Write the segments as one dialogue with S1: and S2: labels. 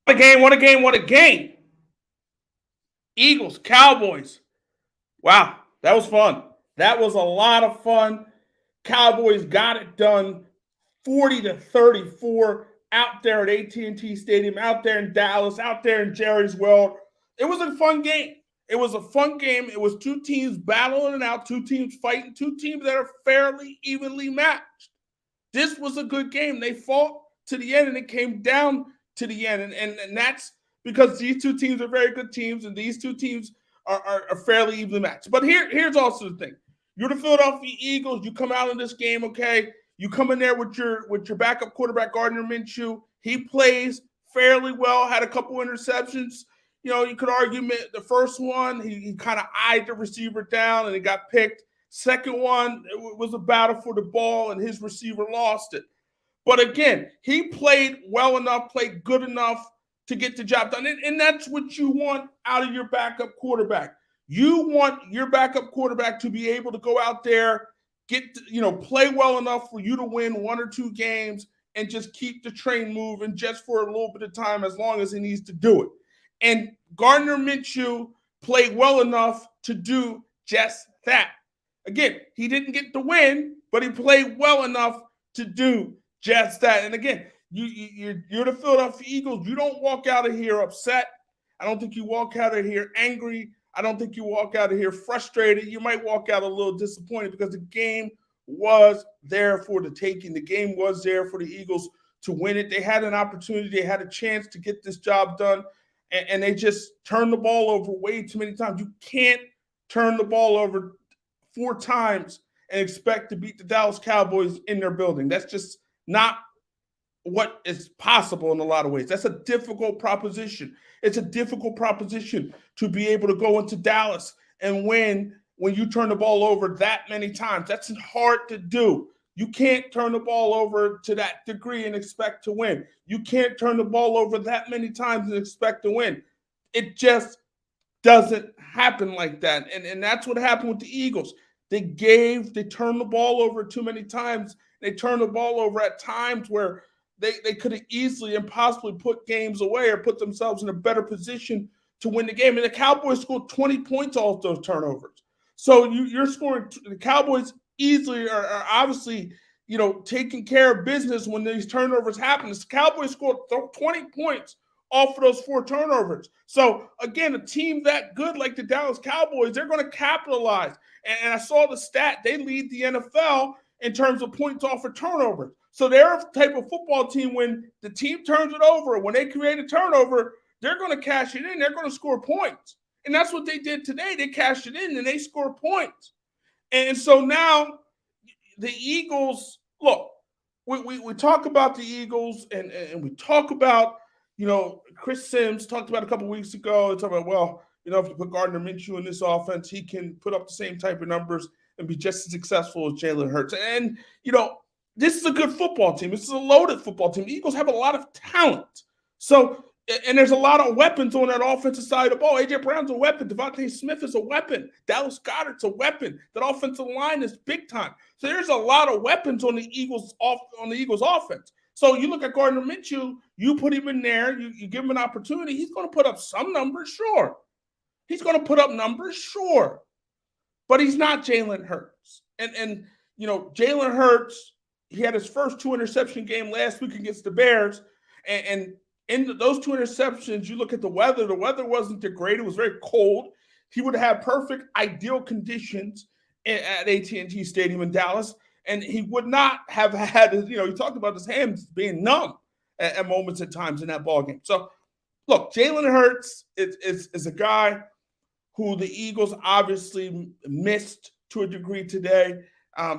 S1: What a game, what a game. Eagles, Cowboys. Wow, that was fun. That was a lot of fun. Cowboys got it done 40-34 out there at AT&T Stadium, out there in Dallas, out there in Jerry's World. It was a fun game. It was a fun game. It was two teams battling it out, two teams fighting, two teams that are fairly evenly matched. This was a good game. They fought to the end, and it came down to the end. And that's because these two teams are very good teams, and these two teams are fairly evenly matched. But here's also the thing. You're the Philadelphia Eagles. You come out in this game, okay? You come in there with your backup quarterback, Gardner Minshew. He plays fairly well, had a couple interceptions. You know, you could argue the first one, he kind of eyed the receiver down and it got picked. Second one, it was a battle for the ball and his receiver lost it. But again, he played well enough, played good enough to get the job done. And that's what you want out of your backup quarterback. You want your backup quarterback to be able to go out there, play well enough for you to win one or two games and just keep the train moving just for a little bit of time as long as he needs to do it. And Gardner Minshew played well enough to do just that. Again, he didn't get the win, but he played well enough to do just that. And again, you're the Philadelphia Eagles. You don't walk out of here upset. I don't think you walk out of here angry. I don't think you walk out of here frustrated. You might walk out a little disappointed because the game was there for the taking. The game was there for the Eagles to win it. They had an opportunity. They had a chance to get this job done, and they just turned the ball over way too many times. You can't turn the ball over 4 times and expect to beat the Dallas Cowboys in their building. That's just not what is possible in a lot of ways. That's a difficult proposition. It's a difficult proposition to be able to go into Dallas and win when you turn the ball over that many times. That's hard to do. You can't turn the ball over to that degree and expect to win. You can't turn the ball over that many times and expect to win. It just doesn't happen like that. And that's what happened with the Eagles. They turned the ball over too many times. They turned the ball over at times where they could have easily and possibly put games away or put themselves in a better position to win the game. And the Cowboys scored 20 points off those turnovers. So you're scoring. The Cowboys easily are obviously, taking care of business when these turnovers happen. The Cowboys scored 20 points off of those 4 turnovers. So again, a team that good like the Dallas Cowboys, they're going to capitalize. And I saw the stat, they lead the NFL in terms of points off of turnovers. So they're a type of football team when the team turns it over, when they create a turnover, they're going to cash it in. They're going to score points. And that's what they did today. They cashed it in and they scored points. And so now the Eagles, look, we talk about the Eagles and we talk about, Chris Sims talked about a couple of weeks ago. Talking about, if you put Gardner Minshew in this offense, he can put up the same type of numbers and be just as successful as Jalen Hurts. And, this is a good football team. This is a loaded football team. The Eagles have a lot of talent. So, and there's a lot of weapons on that offensive side of the ball. A.J. Brown's a weapon. Devontae Smith is a weapon. Dallas Goedert's a weapon. That offensive line is big time. So there's a lot of weapons on the Eagles offense. So you look at Gardner Minshew, you put him in there, you give him an opportunity, he's going to put up some numbers, sure. He's going to put up numbers, sure. But he's not Jalen Hurts. And Jalen Hurts, he had his first 2 interception game last week against the Bears. And in those 2 interceptions, you look at the weather wasn't that great. It was very cold. He would have had perfect, ideal conditions at AT&T Stadium in Dallas. And he would not have had, he talked about his hands being numb at moments at times in that ballgame. So, look, Jalen Hurts is a guy who the Eagles obviously missed to a degree today.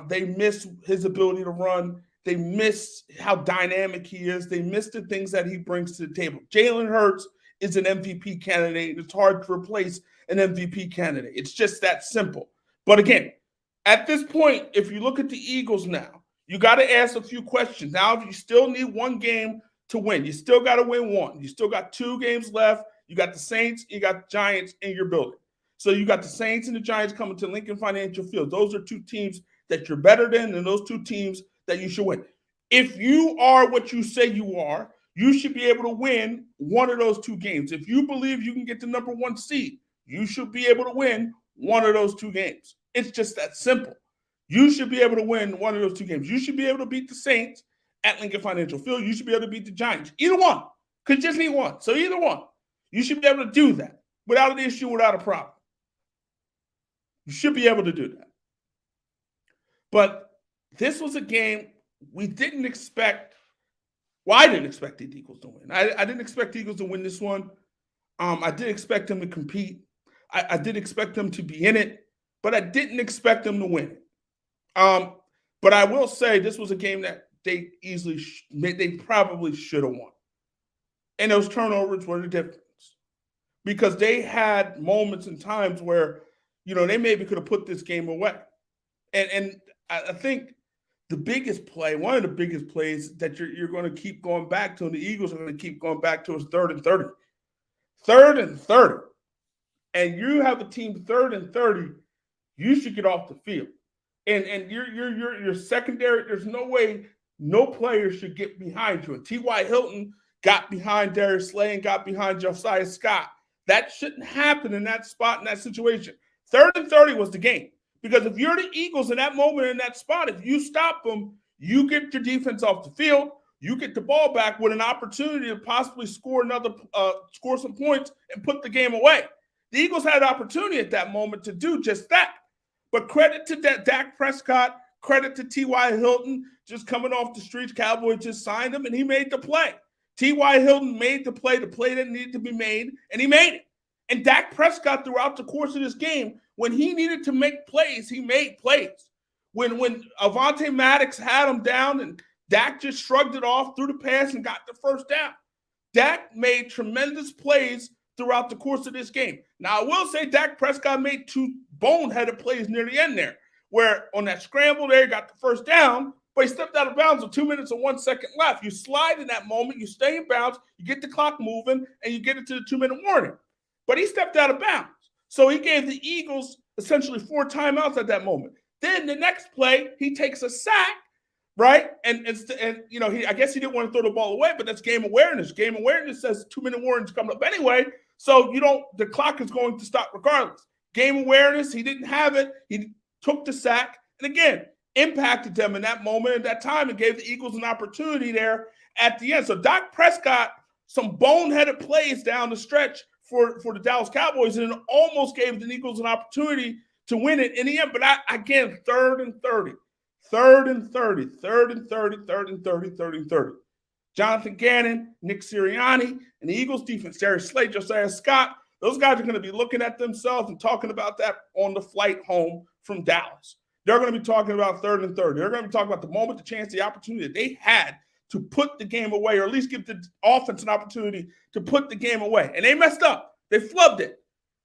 S1: They missed his ability to run. They miss how dynamic he is. They miss the things that he brings to the table. Jalen Hurts is an MVP candidate. It's hard to replace an MVP candidate. It's just that simple. But again, at this point, if you look at the Eagles now, you got to ask a few questions. Now, if you still need one game to win, you still got to win one. You still got 2 games left. You got the Saints, you got the Giants in your building. So you got the Saints and the Giants coming to Lincoln Financial Field. Those are 2 teams that you're better than, and those 2 teams that you should win. If you are what you say you are, you should be able to win one of those two games. If you believe you can get the number 1 seed, you should be able to win one of those two games. It's just that simple. You should be able to win one of those two games. You should be able to beat the Saints at Lincoln Financial Field. You should be able to beat the Giants. Either one. Because you just need one. So either one. You should be able to do that without an issue, without a problem. You should be able to do that. But this was a game we didn't expect. Well, I didn't expect the Eagles to win. I didn't expect the Eagles to win this one. I did expect them to compete. I did expect them to be in it, but I didn't expect them to win it. But I will say this was a game that they probably should have won. And those turnovers were the difference. Because they had moments and times where, they maybe could have put this game away. And I think the biggest play, one of the biggest plays that you're going to keep going back to, and the Eagles are going to keep going back to, is 3rd and 30. 3rd and 30. And you have a team 3rd and 30, you should get off the field. And your secondary, there's no way no player should get behind you. And T.Y. Hilton got behind Darius Slay and got behind Josiah Scott. That shouldn't happen in that spot, in that situation. 3rd and 30 was the game. Because if you're the Eagles in that moment, in that spot, if you stop them, you get your defense off the field, you get the ball back with an opportunity to possibly score some points and put the game away. The Eagles had an opportunity at that moment to do just that. But credit to Dak Prescott, credit to T.Y. Hilton, just coming off the streets. Cowboys just signed him, and he made the play. T.Y. Hilton made the play that needed to be made, and he made it. And Dak Prescott, throughout the course of this game, when he needed to make plays, he made plays. When Avonte Maddox had him down and Dak just shrugged it off, threw the pass, and got the first down. Dak made tremendous plays throughout the course of this game. Now, I will say Dak Prescott made 2 boneheaded plays near the end there, where on that scramble there, he got the first down, but he stepped out of bounds with 2 minutes and 1 second left. You slide in that moment, you stay in bounds, you get the clock moving, and you get it to the 2-minute warning. But he stepped out of bounds. So he gave the Eagles essentially 4 timeouts at that moment. Then the next play, he takes a sack, right? And I guess he didn't want to throw the ball away, but that's game awareness. Game awareness says 2-minute warning's coming up anyway. So the clock is going to stop regardless. Game awareness, he didn't have it. He took the sack, and again, impacted them in that moment, at that time, and gave the Eagles an opportunity there at the end. So Dak Prescott, some boneheaded plays down the stretch for the Dallas Cowboys, and it almost gave the Eagles an opportunity to win it in the end. But again, 3rd and 30, 3rd and 30, 3rd and 30, 3rd and 30, 3rd and 30. Jonathan Gannon, Nick Sirianni, and the Eagles defense, Darius Slay, Josiah Scott, those guys are going to be looking at themselves and talking about that on the flight home from Dallas. They're going to be talking about 3rd and 30. They're going to be talking about the moment, the chance, the opportunity that they had to put the game away, or at least give the offense an opportunity to put the game away. And they messed up. They flubbed it.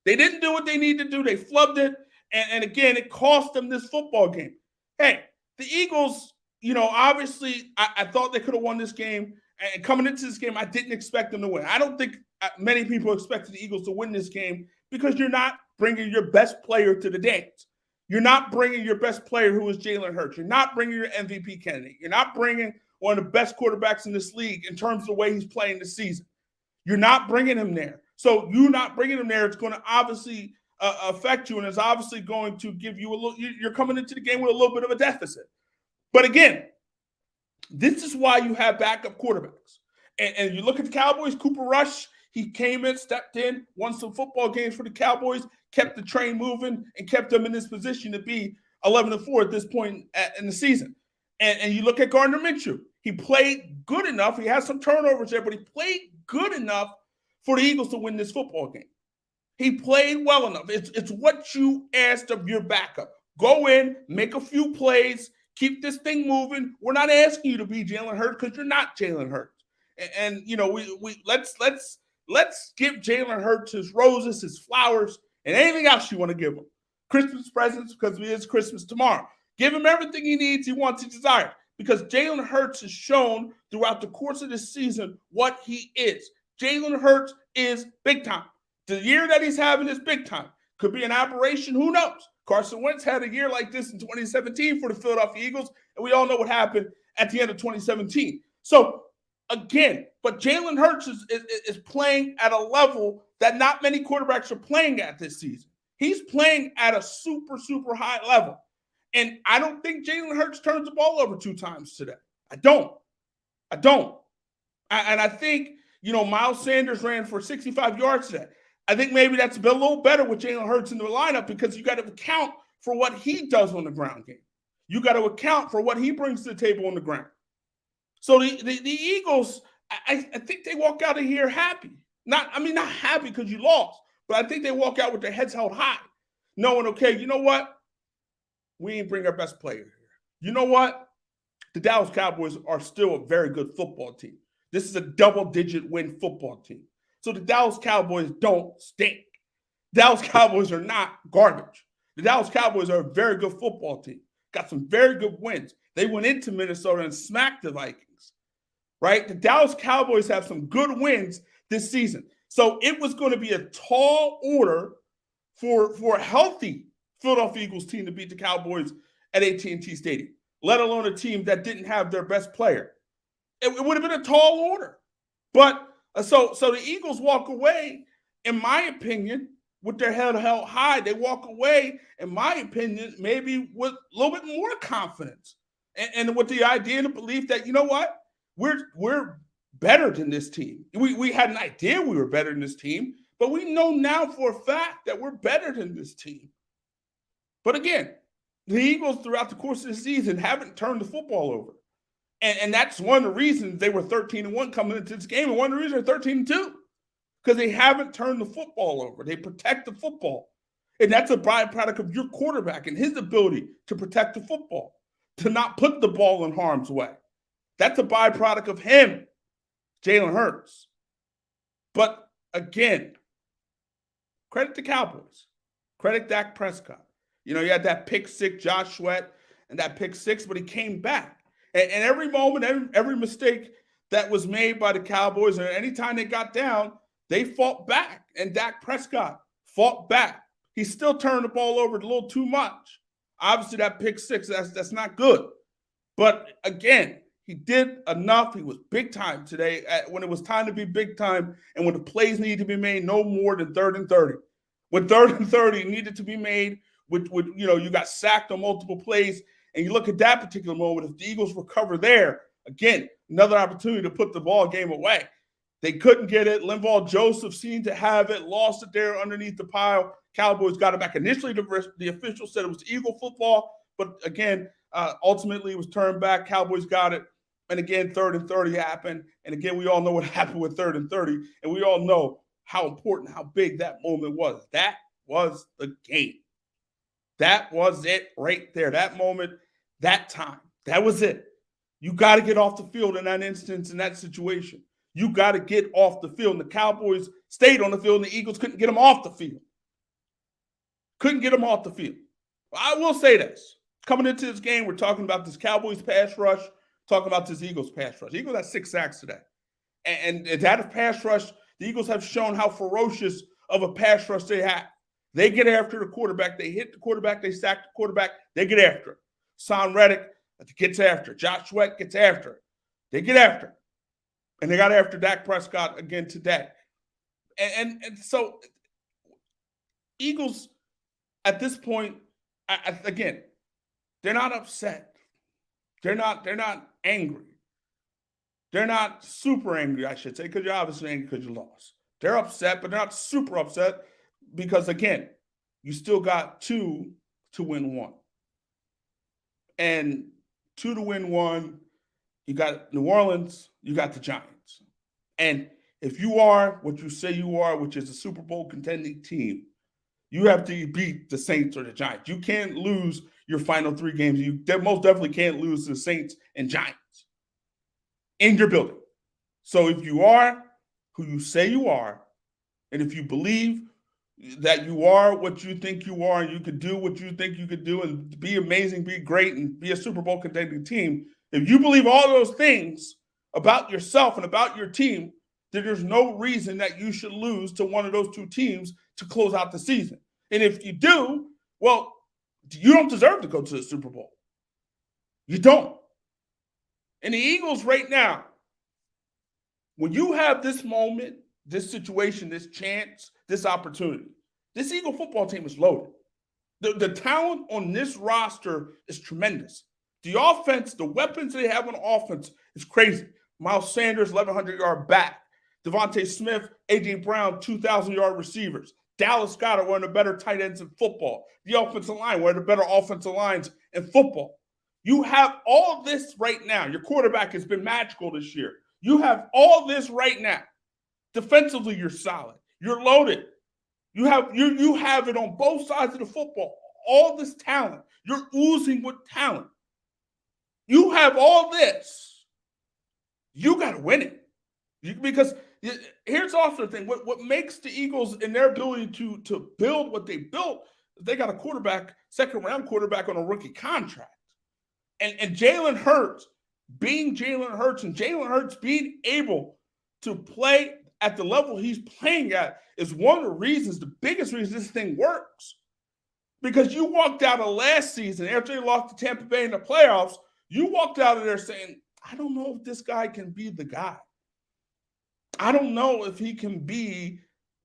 S1: They didn't do what they needed to do. They flubbed it. And again, it cost them this football game. Hey, the Eagles, obviously, I thought they could have won this game. And coming into this game, I didn't expect them to win. I don't think many people expected the Eagles to win this game, because you're not bringing your best player to the dance. You're not bringing your best player, who is Jalen Hurts. You're not bringing your MVP candidate. You're not bringing one of the best quarterbacks in this league in terms of the way he's playing this season. You're not bringing him there. So you not bringing him there, it's going to obviously affect you, and it's obviously going to give you a little – you're coming into the game with a little bit of a deficit. But again, this is why you have backup quarterbacks. And you look at the Cowboys, Cooper Rush, he came in, stepped in, won some football games for the Cowboys, kept the train moving, and kept them in this position to be 11-4 at this point in the season. And you look at Gardner Minshew. He played good enough. He had some turnovers there, but he played good enough for the Eagles to win this football game. He played well enough. It's what you asked of your backup. Go in, make a few plays, keep this thing moving. We're not asking you to be Jalen Hurts, because you're not Jalen Hurts. And let's give Jalen Hurts his roses, his flowers, and anything else you want to give him. Christmas presents, because it is Christmas tomorrow. Give him everything he needs, he wants, he desires. Because Jalen Hurts has shown throughout the course of this season what he is. Jalen Hurts is big time. The year that he's having is big time. Could be an aberration, who knows? Carson Wentz had a year like this in 2017 for the Philadelphia Eagles, and we all know what happened at the end of 2017. So Again, but Jalen Hurts is playing at a level that not many quarterbacks are playing at this season. He's playing at a super, super high level. And I don't think Jalen Hurts turns the ball over 2 times today. I don't. And I think, Miles Sanders ran for 65 yards today. I think maybe that's a little better with Jalen Hurts in the lineup because you got to account for what he does on the ground game. You got to account for what he brings to the table on the ground. So the Eagles, I think they walk out of here happy. Not happy because you lost, but I think they walk out with their heads held high, knowing, okay, you know what? We ain't bring our best player here. You know what? The Dallas Cowboys are still a very good football team. This is a double-digit win football team. So the Dallas Cowboys don't stink. Dallas Cowboys are not garbage. The Dallas Cowboys are a very good football team. Got some very good wins. They went into Minnesota and smacked the Vikings, right? The Dallas Cowboys have some good wins this season. So it was going to be a tall order for a healthy Philadelphia Eagles team to beat the Cowboys at AT&T Stadium, let alone a team that didn't have their best player. It would have been a tall order. But so the Eagles walk away, in my opinion, with their head held high. They walk away, in my opinion, maybe with a little bit more confidence and with the idea and the belief that, you know what, we're better than this team. We had an idea we were better than this team, but we know now for a fact that we're better than this team. But again, the Eagles throughout the course of the season haven't turned the football over. And that's one of the reasons they were 13-1 coming into this game, and one of the reasons they're 13-2. Because they haven't turned the football over. They protect the football. And that's a byproduct of your quarterback and his ability to protect the football, to not put the ball in harm's way. That's a byproduct of him, Jalen Hurts. But again, credit the Cowboys. Credit Dak Prescott. You had that pick six, Josh Sweat, and that pick six, but he came back. And every moment, every mistake that was made by the Cowboys, or anytime they got down, they fought back, and Dak Prescott fought back. He still turned the ball over a little too much. Obviously, that pick six, that's not good. But again, he did enough. He was big time today when it was time to be big time and when the plays needed to be made no more than 3rd and 30. When 3rd and 30 needed to be made, you got sacked on multiple plays, and you look at that particular moment, if the Eagles recover there, again, another opportunity to put the ball game away. They couldn't get it. Linval Joseph seemed to have it, lost it there underneath the pile. Cowboys got it back. Initially, the official said it was Eagle football, but again, ultimately it was turned back. Cowboys got it. And again, 3rd and 30 happened. And again, we all know what happened with 3rd and 30. And we all know how important, how big that moment was. That was the game. That was it right there. That moment, that time. That was it. You got to get off the field in that instance, in that situation. You got to get off the field. And the Cowboys stayed on the field, and the Eagles couldn't get them off the field. Couldn't get them off the field. I will say this. Coming into this game, we're talking about this Cowboys pass rush, talking about this Eagles pass rush. The Eagles had 6 sacks today. And that pass rush, the Eagles have shown how ferocious of a pass rush they have. They get after the quarterback. They hit the quarterback. They sack the quarterback. They get after it. Son Reddick gets after it. Josh Sweat gets after it. They get after it. And they got after Dak Prescott again today. And so Eagles, at this point, again, they're not upset. They're not angry. They're not super angry, I should say, because you're obviously angry because you lost. They're upset, but they're not super upset because, again, you still got 2 to win 1. And 2 to win 1, you got New Orleans, you got the Giants. And if you are what you say you are, which is a Super Bowl contending team, you have to beat the Saints or the Giants. You can't lose your final 3 games. You most definitely can't lose to the Saints and Giants in your building. So if you are who you say you are, and if you believe that you are what you think you are, and you could do what you think you could do, and be amazing, be great, and be a Super Bowl contending team, if you believe all those things about yourself and about your team, then there's no reason that you should lose to one of those 2 teams to close out the season. And if you do, well, you don't deserve to go to the Super Bowl. You don't. And the Eagles right now, When you have this moment, this situation, this chance, this opportunity, this Eagle football team is loaded. The talent on this roster is tremendous. The offense, the weapons they have on offense is crazy. Miles Sanders, 1,100-yard back. Devontae Smith, A.J. Brown, 2,000-yard receivers. Dallas Goedert, one of the better tight ends in football. The offensive line, one of the better offensive lines in football. You have all this right now. Your quarterback has been magical this year. You have all this right now. Defensively, you're solid. You're loaded. You have it on both sides of the football. All this talent. You're oozing with talent. You have all this. You got to win it. Because here's also the thing. What makes the Eagles in their ability to build what they built is they got a quarterback, second-round quarterback on a rookie contract. And Jalen Hurts being Jalen Hurts and Jalen Hurts being able to play at the level he's playing at is one of the reasons, the biggest reason this thing works. Because you walked out of last season after they lost to Tampa Bay in the playoffs, you walked out of there saying, I don't know if this guy can be the guy. I don't know if he can be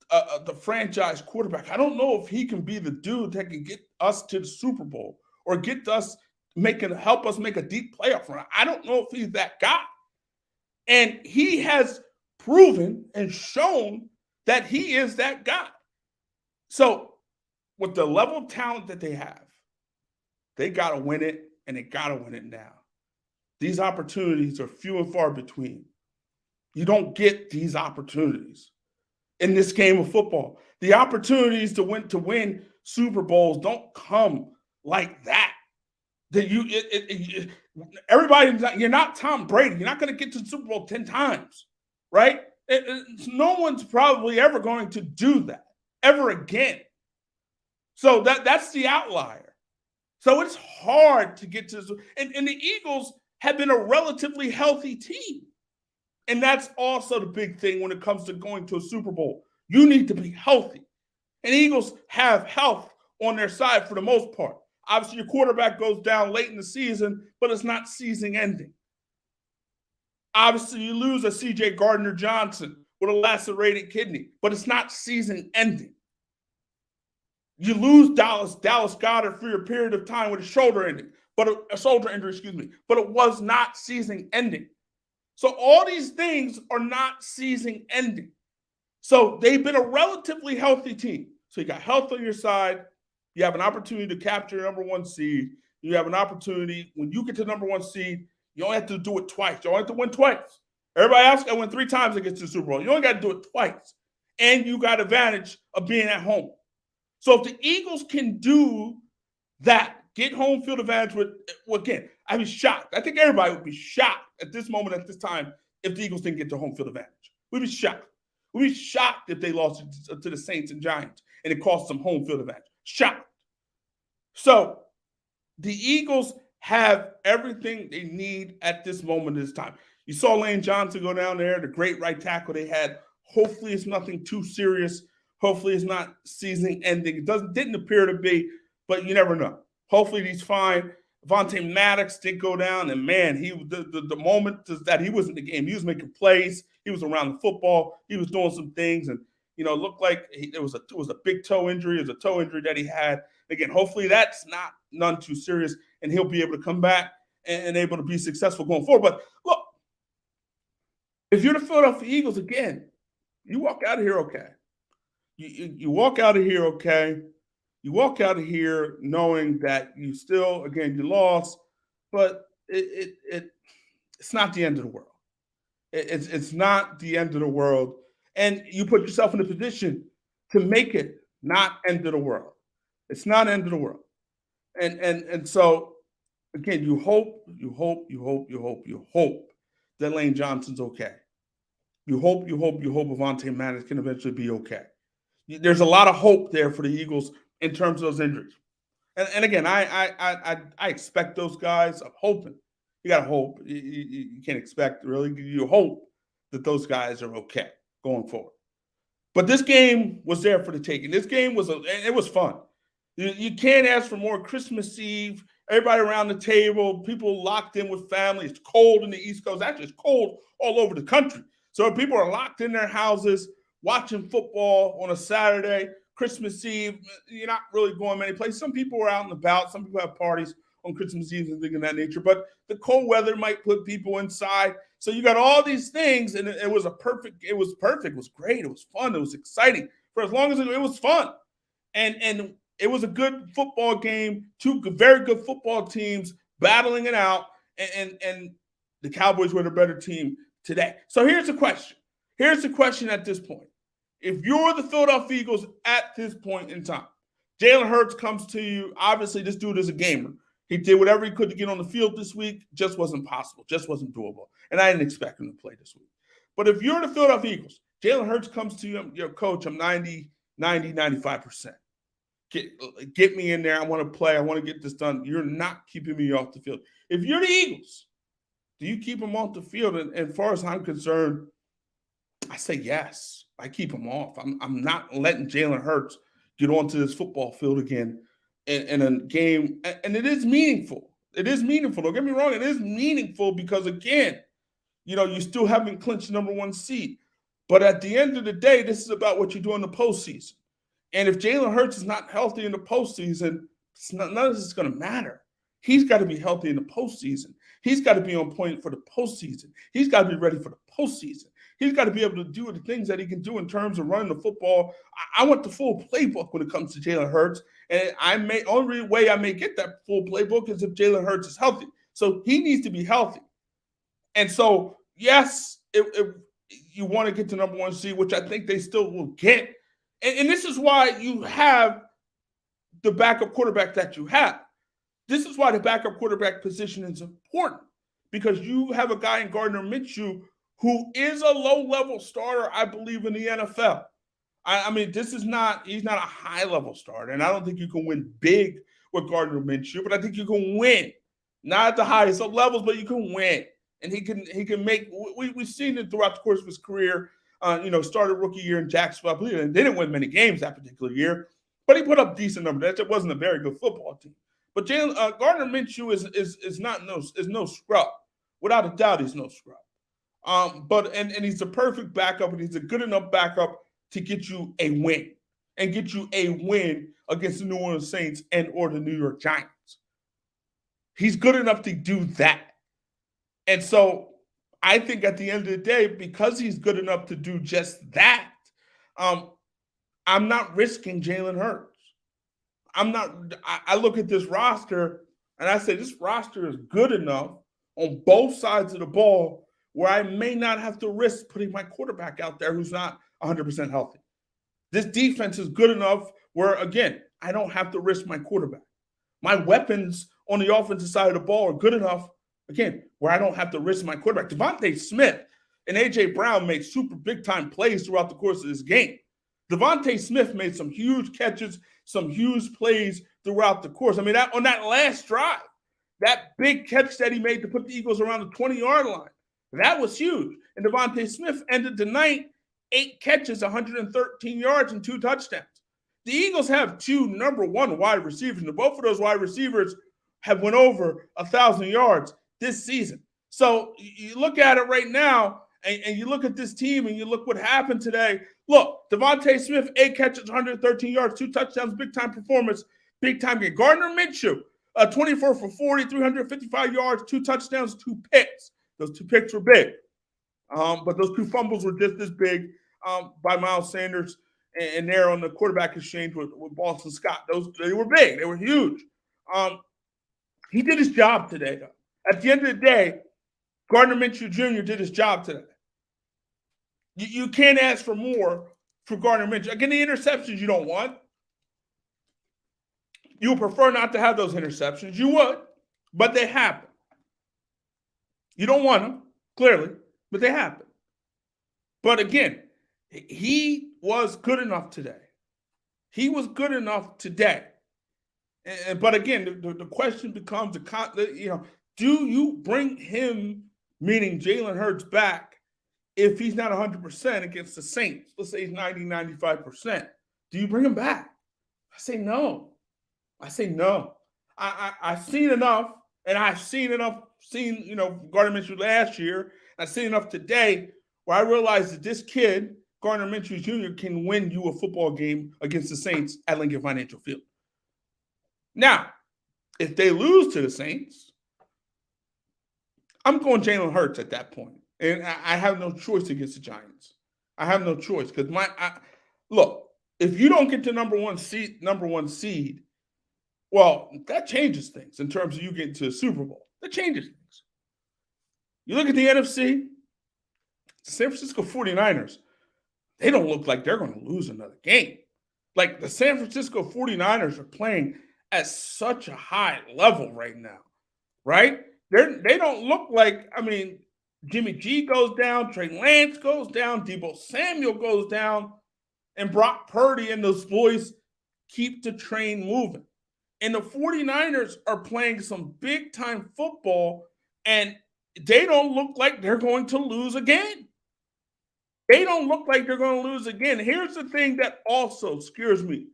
S1: the franchise quarterback. I don't know if he can be the dude that can get us to the Super Bowl or get us help us make a deep playoff run. I don't know if he's that guy. And he has proven and shown that he is that guy. So with the level of talent that they have, they got to win it, and they got to win it now. These opportunities are few and far between. You don't get these opportunities in this game of football. The opportunities to win Super Bowls don't come like that. You're not Tom Brady. You're not going to get to the Super Bowl 10 times, right? No one's probably ever going to do that ever again. So that's the outlier. So it's hard to get to this. And the Eagles have been a relatively healthy team. And that's also the big thing when it comes to going to a Super Bowl. You need to be healthy. And the Eagles have health on their side for the most part. Obviously, your quarterback goes down late in the season, but it's not season ending. Obviously, you lose a C.J. Gardner Johnson with a lacerated kidney, but it's not season ending. You lose Dallas Goedert for a period of time with a shoulder injury, but it was not season ending. So all these things are not season ending. So they've been a relatively healthy team. So you got health on your side. You have an opportunity to capture your number one seed. You have an opportunity when you get to the number one seed, you only have to do it twice. You only have to win twice. Everybody else got to win 3 times to get to the Super Bowl. You only got to do it twice. And you got advantage of being at home. So if the Eagles can do that, get home field advantage again, I'd be shocked. I think everybody would be shocked at this moment, at this time, if the Eagles didn't get the home field advantage. We'd be shocked. We'd be shocked if they lost to the Saints and Giants and it cost them home field advantage. Shocked. So the Eagles have everything they need at this moment in this time. You saw Lane Johnson go down there, the great right tackle they had. Hopefully it's nothing too serious. Hopefully it's not season ending. It didn't appear to be, but you never know. Hopefully he's fine. Vontae Maddox did go down, and man, the moment that he was in the game, he was making plays. He was around the football. He was doing some things, and it looked like it was a big toe injury. It was a toe injury that he had. Again, hopefully that's none too serious, and he'll be able to come back and able to be successful going forward. But look, if you're the Philadelphia Eagles, again, you walk out of here okay. You walk out of here okay. You walk out of here knowing that you still, again, you lost, but it's not the end of the world. It's not the end of the world. And you put yourself in a position to make it not end of the world. It's not end of the world. And so, again, you hope that Lane Johnson's okay. You hope Avonte Maddox can eventually be okay. There's a lot of hope there for the Eagles in terms of those injuries. And again, I expect those guys. I'm hoping. You got to hope. You can't expect, really. You hope that those guys are okay going forward. But this game was there for the taking. This game it was fun. You can't ask for more. Christmas Eve, everybody around the table, people locked in with family. It's cold in the East Coast. Actually, it's cold all over the country. So if people are locked in their houses watching football on a Saturday, Christmas Eve, you're not really going many places. Some people are out and about. Some people have parties on Christmas Eve and things of that nature. But the cold weather might put people inside. So you got all these things, and it was perfect. It was great. It was fun. It was exciting. For as long as it was fun. And it was a good football game, two very good football teams battling it out, and the Cowboys were the better team today. So here's the question. Here's the question at this point. If you're the Philadelphia Eagles at this point in time, Jalen Hurts comes to you. Obviously, this dude is a gamer. He did whatever he could to get on the field this week. Just wasn't possible. Just wasn't doable. And I didn't expect him to play this week. But if you're the Philadelphia Eagles, Jalen Hurts comes to you, your coach, I'm 95%. Get me in there. I want to play. I want to get this done. You're not keeping me off the field. If you're the Eagles, do you keep him off the field? And as far as I'm concerned, I say yes. I keep him off. I'm not letting Jalen Hurts get onto this football field again in a game. And it is meaningful. It is meaningful. Don't get me wrong. It is meaningful because, again, you still haven't clinched the number one seed. But at the end of the day, this is about what you do in the postseason. And if Jalen Hurts is not healthy in the postseason, none of this is going to matter. He's got to be healthy in the postseason. He's got to be on point for the postseason. He's got to be ready for the postseason. He's got to be able to do the things that he can do in terms of running the football. I want the full playbook when it comes to Jalen Hurts. And only way I may get that full playbook is if Jalen Hurts is healthy. So he needs to be healthy. And so, yes, you want to get to number one seed, which I think they still will get. And this is why you have the backup quarterback that you have. This is why the backup quarterback position is important, because you have a guy in Gardner Minshew who is a low-level starter, I believe, in the NFL. I mean, he's not a high-level starter, and I don't think you can win big with Gardner Minshew, but I think you can win. Not at the highest of levels, but you can win. And he can make – we've seen it throughout the course of his career. Started rookie year in Jacksonville. I believe they didn't win many games that particular year, but he put up decent numbers. That wasn't a very good football team. But Gardner Minshew is no scrub. Without a doubt, he's no scrub. But he's the perfect backup, and he's a good enough backup to get you a win and get you a win against the New Orleans Saints or the New York Giants. He's good enough to do that. And so I think at the end of the day, because he's good enough to do just that, I'm not risking Jalen Hurts. I look at this roster and I say this roster is good enough on both sides of the ball where I may not have to risk putting my quarterback out there who's not 100% healthy. This defense is good enough where, again, I don't have to risk my quarterback. My weapons on the offensive side of the ball are good enough, again, where I don't have to risk my quarterback. Devontae Smith and A.J. Brown made super big-time plays throughout the course of this game. Devontae Smith made some huge catches, some huge plays throughout the course. I mean, on that last drive, that big catch that he made to put the Eagles around the 20-yard line, that was huge. And Devontae Smith ended the night 8 catches, 113 yards, and 2 touchdowns. The Eagles have 2 number 1 wide receivers, and both of those wide receivers have went over 1,000 yards this season. So you look at it right now, and you look at this team, and you look what happened today. Look, Devontae Smith, 8 catches, 113 yards, 2 touchdowns, big-time performance, big-time game. Gardner Minshew, 24 for 40, 355 yards, 2 touchdowns, 2 picks. Those 2 picks were big. But those 2 fumbles were just as big by Miles Sanders and there on the quarterback exchange with Boston Scott. They were big. They were huge. He did his job today, though. At the end of the day, Gardner Minshew Jr. did his job today. You can't ask for more for Gardner Minshew. Again, the interceptions you don't want. You would prefer not to have those interceptions. You would, but they happen. You don't want them, clearly, but they happen. But again, he was good enough today. He was good enough today. But again, the question becomes, do you bring him, meaning Jalen Hurts, back if he's not 100% against the Saints? Let's say he's 90, 95%. Do you bring him back? I say no. I've seen enough, and I've seen Gardner Minshew last year. I've seen enough today where I realized that this kid, Gardner Minshew Jr., can win you a football game against the Saints at Lincoln Financial Field. Now, if they lose to the Saints, I'm going Jalen Hurts at that point. And I have no choice against the Giants. I have no choice because look, if you don't get to number one seed, well, that changes things in terms of you getting to the Super Bowl. That changes things. You look at the NFC, the San Francisco 49ers, they don't look like they're going to lose another game. Like the San Francisco 49ers are playing at such a high level right now, right? They don't look like, Jimmy G goes down, Trey Lance goes down, Deebo Samuel goes down, and Brock Purdy and those boys keep the train moving. And the 49ers are playing some big-time football, and they don't look like they're going to lose again. They don't look like they're going to lose again. Here's the thing that also scares me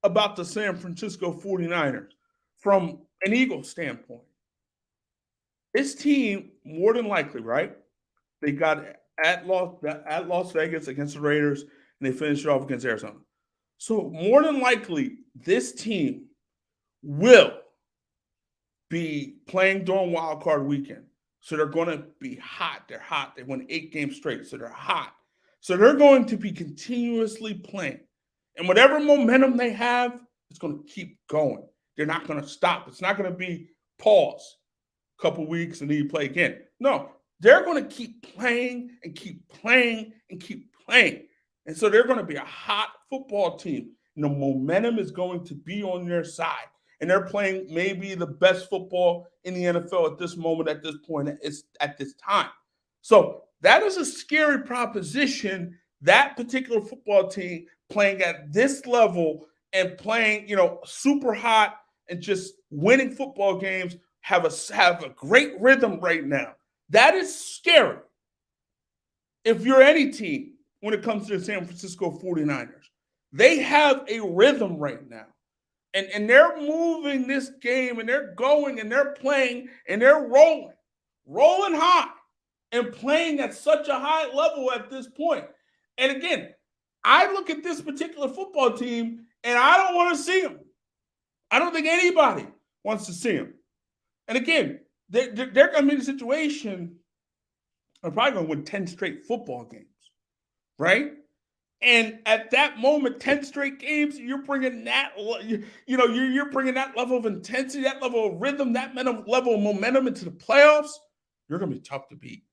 S1: about the San Francisco 49ers from an Eagles standpoint. This team, more than likely, right? They got at Las Vegas against the Raiders, and they finished it off against Arizona. So more than likely, this team will be playing during Wild Card Weekend. So they're going to be hot. They're hot. They won 8 games straight, so they're hot. So they're going to be continuously playing. And whatever momentum they have, it's going to keep going. They're not going to stop. It's not going to be pause a couple weeks and then you play again. No, they're going to keep playing and keep playing and keep playing. And so they're going to be a hot football team. And the momentum is going to be on their side. And they're playing maybe the best football in the NFL at this moment, at this point, at this time. So that is a scary proposition, that particular football team playing at this level and playing, super hot and just winning football games, have a great rhythm right now. That is scary. If you're any team when it comes to the San Francisco 49ers, they have a rhythm right now. And they're moving this game, and they're going, and they're playing, and they're rolling high, and playing at such a high level at this point. And again, I look at this particular football team, and I don't want to see them. I don't think anybody wants to see them. And again, they're going to be in a situation, they're probably going to win 10 straight football games, right? And at that moment, 10 straight games, you're bringing that, you're bringing that level of intensity, that level of rhythm, that level of momentum into the playoffs. You're going to be tough to beat.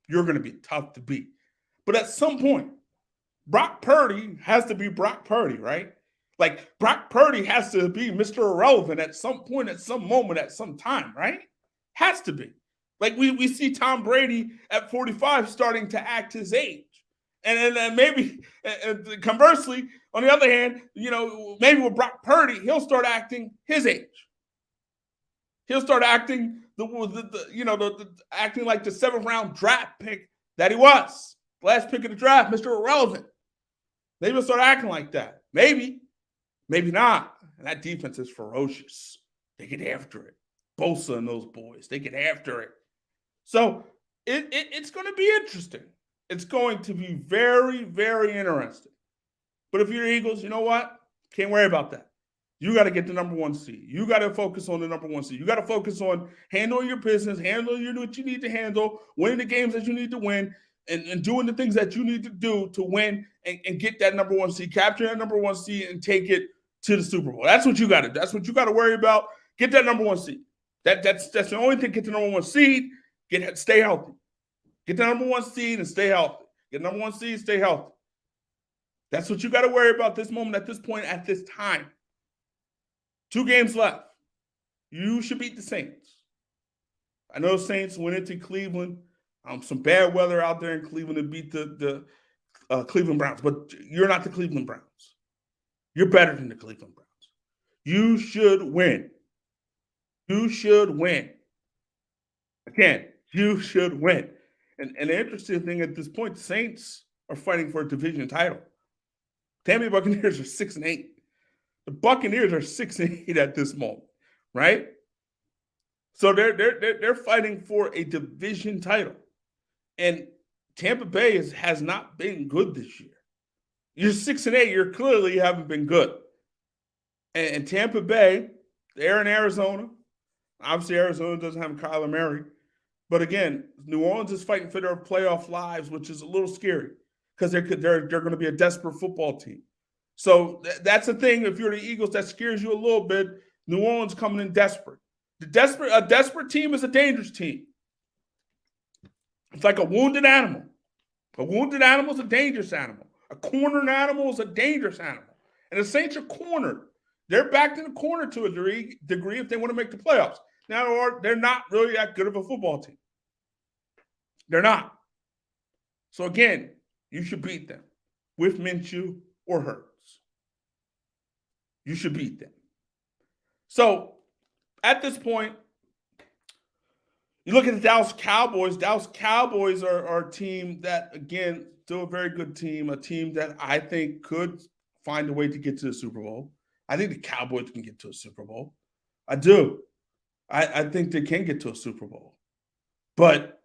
S1: You're going to be tough to beat. But at some point, Brock Purdy has to be Brock Purdy, right? Like Brock Purdy has to be Mr. Irrelevant at some point, at some moment, at some time, right? Has to be. Like we see Tom Brady at 45 starting to act his age. And then maybe, conversely, on the other hand, maybe with Brock Purdy, he'll start acting his age. He'll start acting acting like the 7th round draft pick that he was, last pick of the draft, Mr. Irrelevant. Maybe he'll start acting like that. Maybe not. And that defense is ferocious. They get after it. Bosa and those boys, they get after it. So it's going to be interesting. It's going to be very, very interesting. But if you're the Eagles, you know what? Can't worry about that. You got to get the number 1 seed. You got to focus on the number 1 seed. You got to focus on handling your business, handling what you need to handle, winning the games that you need to win, and doing the things that you need to do to win and get that number 1 seed, capture that number 1 seed, and take it to the Super Bowl. That's what you got to do. That's what you got to worry about. Get that number 1 seed. That's the only thing. Get the number 1 seed. Stay healthy. Get the number 1 seed and stay healthy. Get the number 1 seed, stay healthy. That's what you got to worry about this moment, at this point, at this time. 2 games left. You should beat the Saints. I know the Saints went into Cleveland. Some bad weather out there in Cleveland to beat the Cleveland Browns, but you're not the Cleveland Browns. You're better than the Cleveland Browns. You should win. You should win. Again, you should win. And the interesting thing at this point, the Saints are fighting for a division title. Tampa Bay Buccaneers are 6-8. The Buccaneers are 6-8 at this moment, right? So they're fighting for a division title. And Tampa Bay has not been good this year. You're 6-8. You clearly haven't been good. And Tampa Bay, they're in Arizona. Obviously, Arizona doesn't have Kyler Murray. But again, New Orleans is fighting for their playoff lives, which is a little scary because they're going to be a desperate football team. So that's the thing. If you're the Eagles, that scares you a little bit. New Orleans coming in desperate. A desperate team is a dangerous team. It's like a wounded animal. A wounded animal is a dangerous animal. A cornered animal is a dangerous animal. And the Saints are cornered. They're backed in the corner to a degree if they want to make the playoffs. Now, they're not really that good of a football team. They're not. So, again, you should beat them with Minshew or Hurts. You should beat them. So, at this point, you look at the Dallas Cowboys. Dallas Cowboys are a team that, again, still a very good team, a team that I think could find a way to get to the Super Bowl. I think the Cowboys can get to a Super Bowl. I do. I think they can get to a Super Bowl. But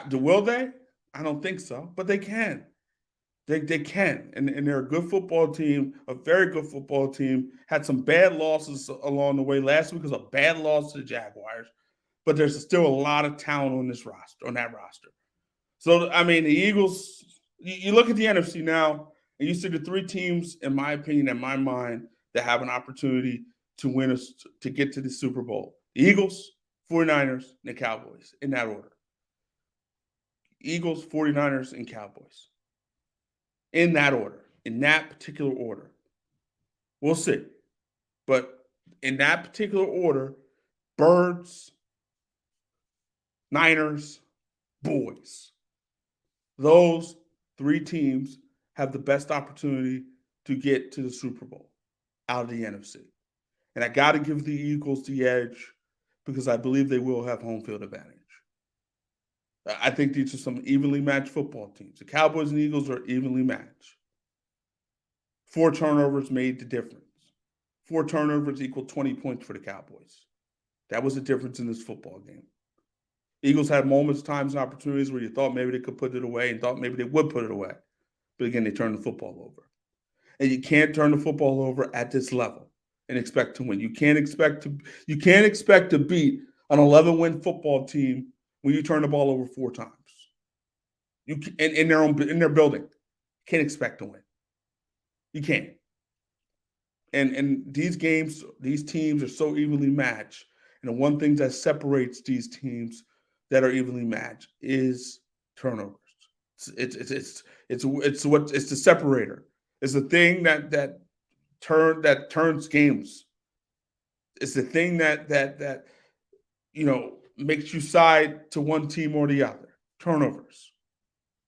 S1: will they? I don't think so. But they can. They can. And they're a good football team, a very good football team. Had some bad losses along the way. Last week was a bad loss to the Jaguars. But there's still a lot of talent on that roster. So, I mean, the Eagles, you look at the NFC now, and you see the three teams, in my opinion, in my mind, that have an opportunity to win to get to the Super Bowl. The Eagles, 49ers, and the Cowboys, in that order. Eagles, 49ers, and Cowboys. In that order, in that particular order. We'll see. But in that particular order, Birds, Niners, Boys. Those three teams have the best opportunity to get to the Super Bowl out of the NFC. And I got to give the Eagles the edge because I believe they will have home field advantage. I think these are some evenly matched football teams. The Cowboys and Eagles are evenly matched. 4 turnovers made the difference. 4 turnovers equal 20 points for the Cowboys. That was the difference in this football game. Eagles had moments, times, and opportunities where you thought maybe they could put it away and thought maybe they would put it away. But again, they turned the football over. And you can't turn the football over at this level and expect to win. You can't expect to beat an 11-win football team when you turn the ball over 4 times. In their building. You can't expect to win. You can't. And these games, these teams are so evenly matched. And the one thing that separates these teams that are evenly matched is turnovers. It's the separator. It's the thing that turns games. It's the thing that makes you side to one team or the other. Turnovers.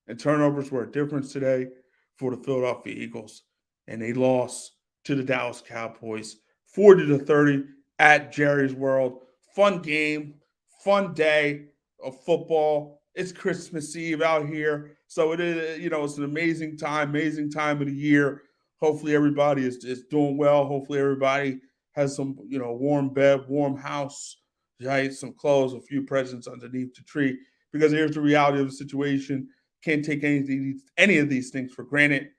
S1: And turnovers were a difference today for the Philadelphia Eagles. And they lost to the Dallas Cowboys 40-30 at Jerry's World. Fun game, fun day of football. It's Christmas Eve out here. So it is, it's an amazing time of the year. Hopefully everybody is doing well. Hopefully everybody has some, warm bed, warm house, right? Some clothes, a few presents underneath the tree. Because here's the reality of the situation. Can't take any of these things for granted.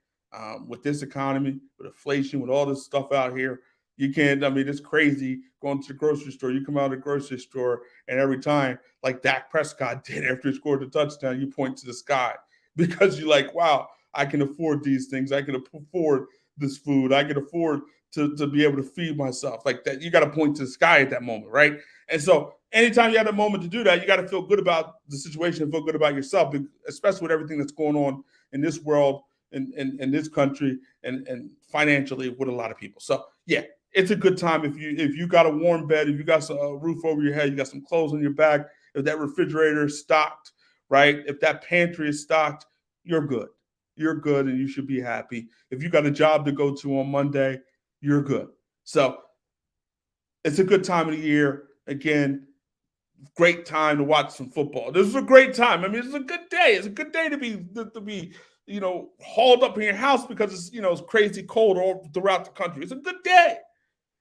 S1: With this economy, with inflation, with all this stuff out here, you can't. I mean, it's crazy going to the grocery store. You come out of the grocery store, and every time, like Dak Prescott did after he scored a touchdown, you point to the sky because you're like, wow, I can afford these things. I can afford this food. I can afford to be able to feed myself. Like that, you got to point to the sky at that moment, right? And so anytime you have a moment to do that, you got to feel good about the situation and feel good about yourself, especially with everything that's going on in this world, in this country, and financially with a lot of people. So, yeah, it's a good time if you got a warm bed, if you got a roof over your head, you got some clothes on your back, if that refrigerator is stocked, right? If that pantry is stocked, you're good. You're good, and you should be happy. If you got a job to go to on Monday, you're good. So it's a good time of the year. Again, great time to watch some football. This is a great time. I mean, it's a good day. It's a good day to be hauled up in your house because it's crazy cold all throughout the country. It's a good day.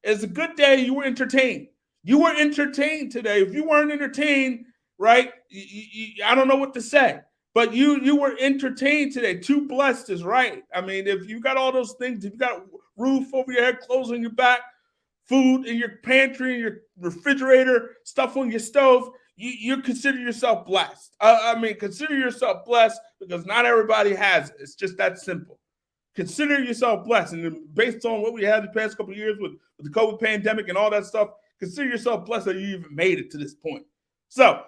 S1: It's a good day. You were entertained. You were entertained today. If you weren't entertained, right, I don't know what to say. But you were entertained today. Too blessed is right. I mean, if you got all those things, if you got a roof over your head, clothes on your back, food in your pantry, in your refrigerator, stuff on your stove, you consider yourself blessed. I mean, consider yourself blessed because not everybody has it. It's just that simple. Consider yourself blessed. And based on what we had the past couple of years with the COVID pandemic and all that stuff, consider yourself blessed that you even made it to this point. So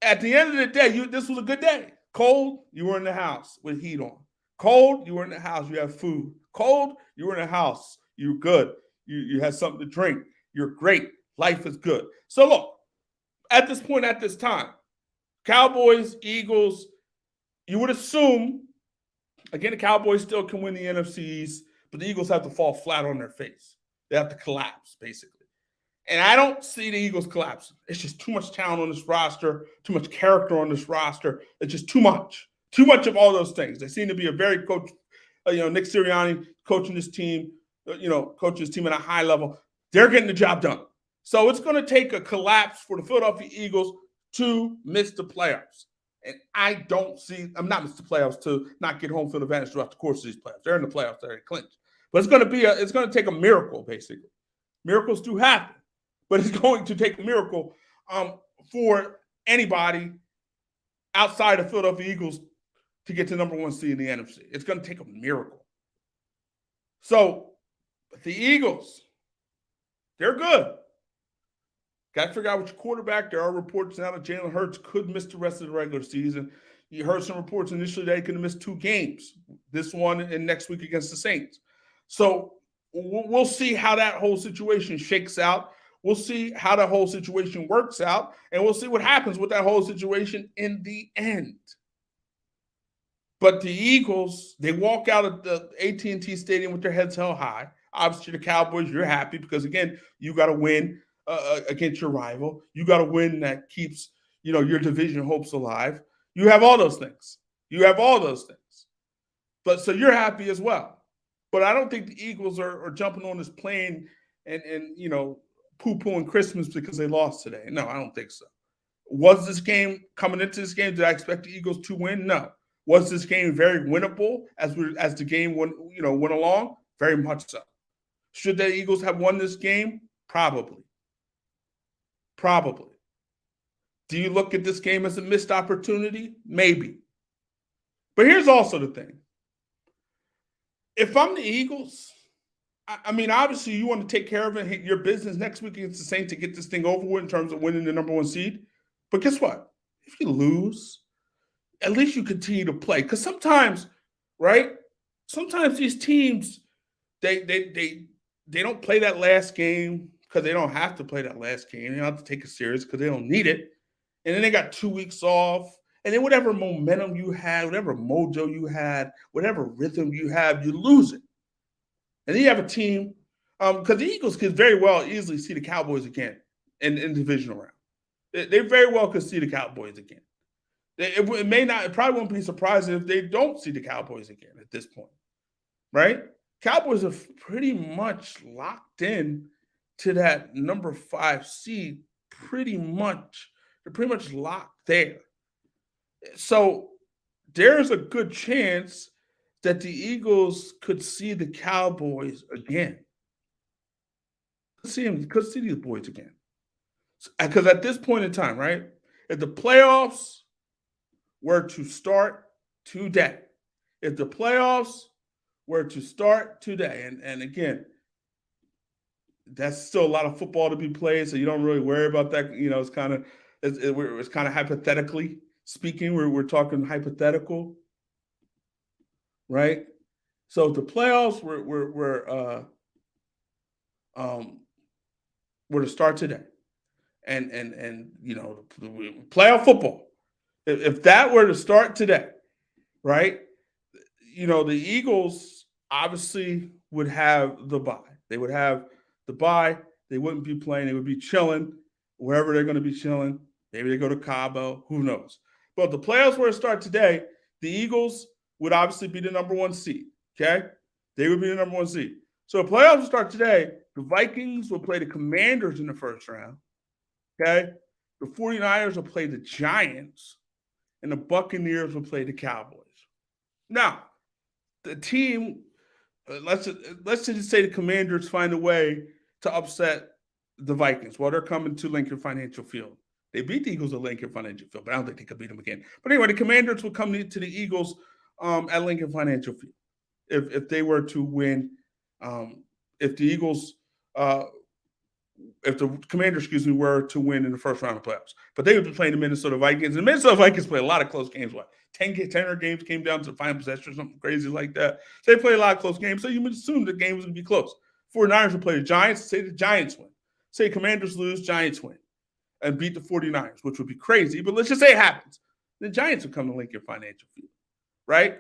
S1: at the end of the day, this was a good day. Cold, you were in the house with heat on. Cold, you were in the house, you have food. Cold, you were in the house, you're good. You had something to drink. You're great. Life is good. So look, at this point, at this time, Cowboys, Eagles, you would assume, again, the Cowboys still can win the NFC East, but the Eagles have to fall flat on their face. They have to collapse, basically. And I don't see the Eagles collapsing. It's just too much talent on this roster, too much character on this roster. It's just too much. Too much of all those things. They seem to be a very coach, Nick Sirianni coaching this team, coaching this team at a high level. They're getting the job done. So it's going to take a collapse for the Philadelphia Eagles to miss the playoffs. And I don't see, I'm not miss the playoffs to not get home field advantage throughout the course of these playoffs. They're in the playoffs, they're clinched. But it's going to take a miracle, basically. Miracles do happen. But it's going to take a miracle for anybody outside of Philadelphia Eagles to get to number one seed in the NFC. It's going to take a miracle. So the Eagles, they're good. Got to figure out which quarterback. There are reports now that Jalen Hurts could miss the rest of the regular season. You heard some reports initially that he could miss 2 games, this one and next week against the Saints. So we'll see how that whole situation shakes out. We'll see how the whole situation works out, and we'll see what happens with that whole situation in the end. But the Eagles, they walk out of the AT&T Stadium with their heads held high. Obviously, the Cowboys, you're happy because, again, you got to win against your rival. You got to win that keeps, your division hopes alive. You have all those things. But so you're happy as well. But I don't think the Eagles are jumping on this plane and poo-pooing Christmas because they lost today. No, I don't think so. Was this game coming into this game? Did I expect the Eagles to win? No. Was this game very winnable as the game went along? Very much so. Should the Eagles have won this game? Probably. Do you look at this game as a missed opportunity? Maybe. But here's also the thing. If I'm the Eagles, I mean, obviously, you want to take care of your business next week against the Saints to get this thing over with in terms of winning the number one seed. But guess what? If you lose, at least you continue to play. Because sometimes, right? Sometimes these teams, they don't play that last game because they don't have to play that last game. They don't have to take it serious because they don't need it. And then they got 2 weeks off. And then whatever momentum you had, whatever mojo you had, whatever rhythm you have, you lose it. And then you have a team, because the Eagles could very well easily see the Cowboys again in the divisional round. They very well could see the Cowboys again. It probably won't be surprising if they don't see the Cowboys again at this point, right? Cowboys are pretty much locked in to that number 5 seed. They're pretty much locked there. So there's a good chance that the Eagles could see the Cowboys again. Could see these boys again. Because at this point in time, right, if the playoffs were to start today, and again, that's still a lot of football to be played, so you don't really worry about that. It's kind of hypothetically speaking. We're talking hypothetical. Right, so if the playoffs were to start today, and playoff football, if that were to start today, right, the Eagles obviously would have the bye. They would have the bye. They wouldn't be playing. They would be chilling wherever they're going to be chilling. Maybe they go to Cabo. Who knows? But if the playoffs were to start today, the Eagles would obviously be the number 1 seed, okay? They would be the number 1 seed. So the playoffs will start today. The Vikings will play the Commanders in the first round, okay? The 49ers will play the Giants, and the Buccaneers will play the Cowboys. Now, the team, let's just say the Commanders find a way to upset the Vikings. Well, they're coming to Lincoln Financial Field. They beat the Eagles at Lincoln Financial Field, but I don't think they could beat them again. But anyway, the Commanders will come to the Eagles at Lincoln Financial Field if they were to win. If the Eagles, if the Commanders, were to win in the first round of playoffs, but they would be playing the Minnesota Vikings, and the Minnesota Vikings play a lot of close games. What 10 games came down to the final possession or something crazy like that. So they play a lot of close games. So you would assume the game was going to be close. 49ers would play the Giants. Say the Giants win. Say Commanders lose, Giants win, and beat the 49ers, which would be crazy. But let's just say it happens. The Giants will come to Lincoln Financial Field, right?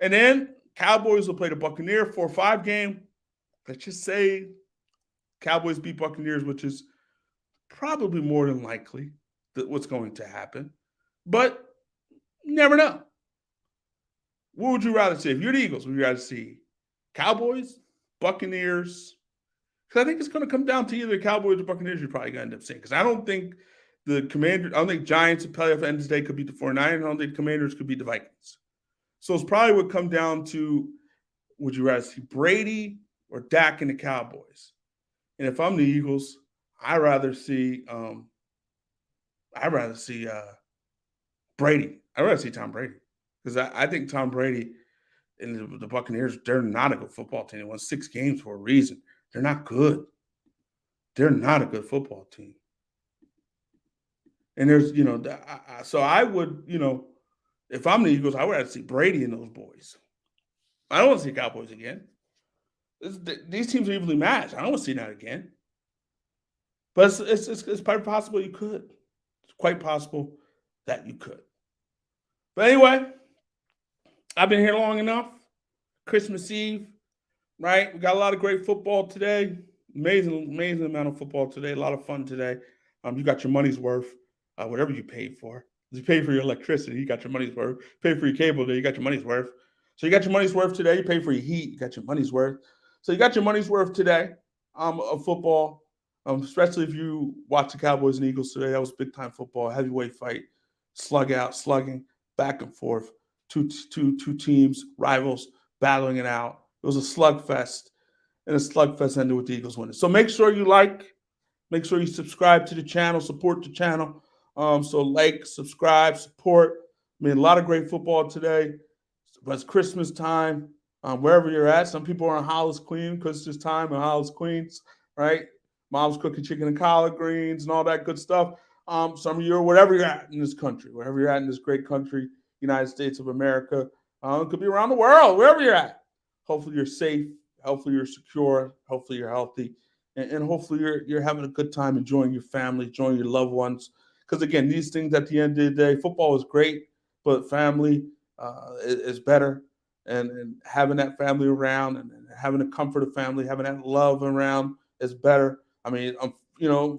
S1: And then Cowboys will play the Buccaneers 4-5 game. Let's just say Cowboys beat Buccaneers, which is probably more than likely that what's going to happen. But you never know. What would you rather see? If you're the Eagles, would you rather see Cowboys, Buccaneers? Because I think it's going to come down to either Cowboys or Buccaneers you're probably going to end up seeing. Because I don't think I don't think Giants at playoff end of the day could beat the 49ers. I don't think the Commanders could beat the Vikings. So it's probably would come down to, would you rather see Brady or Dak in the Cowboys? And if I'm the Eagles, I'd rather see Brady. I'd rather see Tom Brady. Because I think Tom Brady and the Buccaneers, they're not a good football team. They won 6 games for a reason. They're not good. They're not a good football team. And there's, so I would, if I'm the Eagles, I would rather see Brady and those boys. I don't want to see Cowboys again. These teams are evenly matched. I don't want to see that again. But it's quite possible you could. It's quite possible that you could. But anyway, I've been here long enough. Christmas Eve, right? We got a lot of great football today. Amazing amount of football today. A lot of fun today. You got your money's worth, whatever you paid for. If you pay for your electricity, you got your money's worth. Pay for your cable today, you got your money's worth. So you got your money's worth today. You pay for your heat, you got your money's worth. So you got your money's worth today of football, especially if you watch the Cowboys and Eagles today. That was big-time football, heavyweight fight, slugging, back and forth. Two teams, rivals, battling it out. It was a slugfest, and a slugfest ended with the Eagles winning. So make sure you subscribe to the channel, support the channel. So subscribe, support. I mean, a lot of great football today. But it's Christmas time, wherever you're at. Some people are in Hollis, Queens, Christmas time in Hollis, Queens, right? Mom's cooking chicken and collard greens and all that good stuff. Some of you are wherever you're at in this country, wherever you're at in this great country, United States of America. It could be around the world, wherever you're at. Hopefully you're safe. Hopefully you're secure. Hopefully you're healthy. And hopefully you're having a good time enjoying your family, enjoying your loved ones. Because, again, these things at the end of the day, football is great, but family is better. And having that family around and having the comfort of family, having that love around is better. I mean,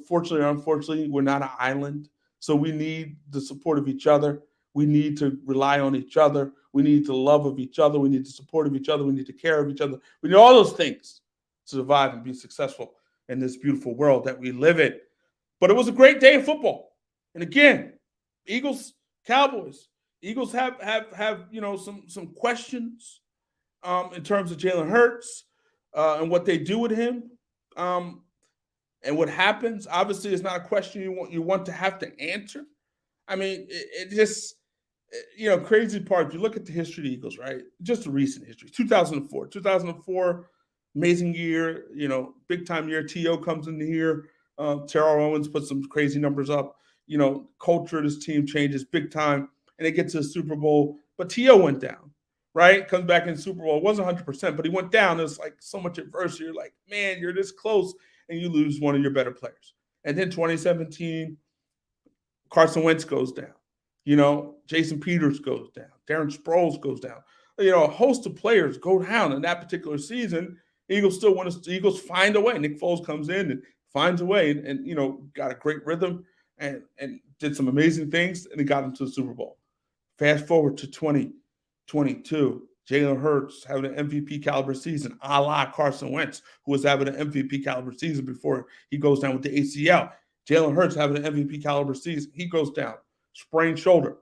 S1: fortunately or unfortunately, we're not an island. So we need the support of each other. We need to rely on each other. We need the love of each other. We need the support of each other. We need the care of each other. We need all those things to survive and be successful in this beautiful world that we live in. But it was a great day of football. And again, Eagles, Cowboys. Eagles have some questions in terms of Jalen Hurts and what they do with him and what happens. Obviously, it's not a question you want to have to answer. I mean, it just crazy part. If you look at the history of the Eagles, right? Just the recent history. 2004, amazing year. Big time year. T.O. comes in here. Terrell Owens puts some crazy numbers up. Culture of this team changes big time. And they get to the Super Bowl, but T.O. went down, right? Comes back in the Super Bowl. It wasn't 100%, but he went down. It's like so much adversity. You're like, man, you're this close, and you lose one of your better players. And then 2017, Carson Wentz goes down. Jason Peters goes down. Darren Sproles goes down. A host of players go down in that particular season. Eagles still win. The Eagles find a way. Nick Foles comes in and finds a way and got a great rhythm and did some amazing things, and he got into the Super Bowl. Fast forward to 2022, Jalen Hurts having an MVP caliber season, a la Carson Wentz, who was having an MVP caliber season before he goes down with the ACL. Jalen Hurts having an MVP caliber season, he goes down, sprained shoulder.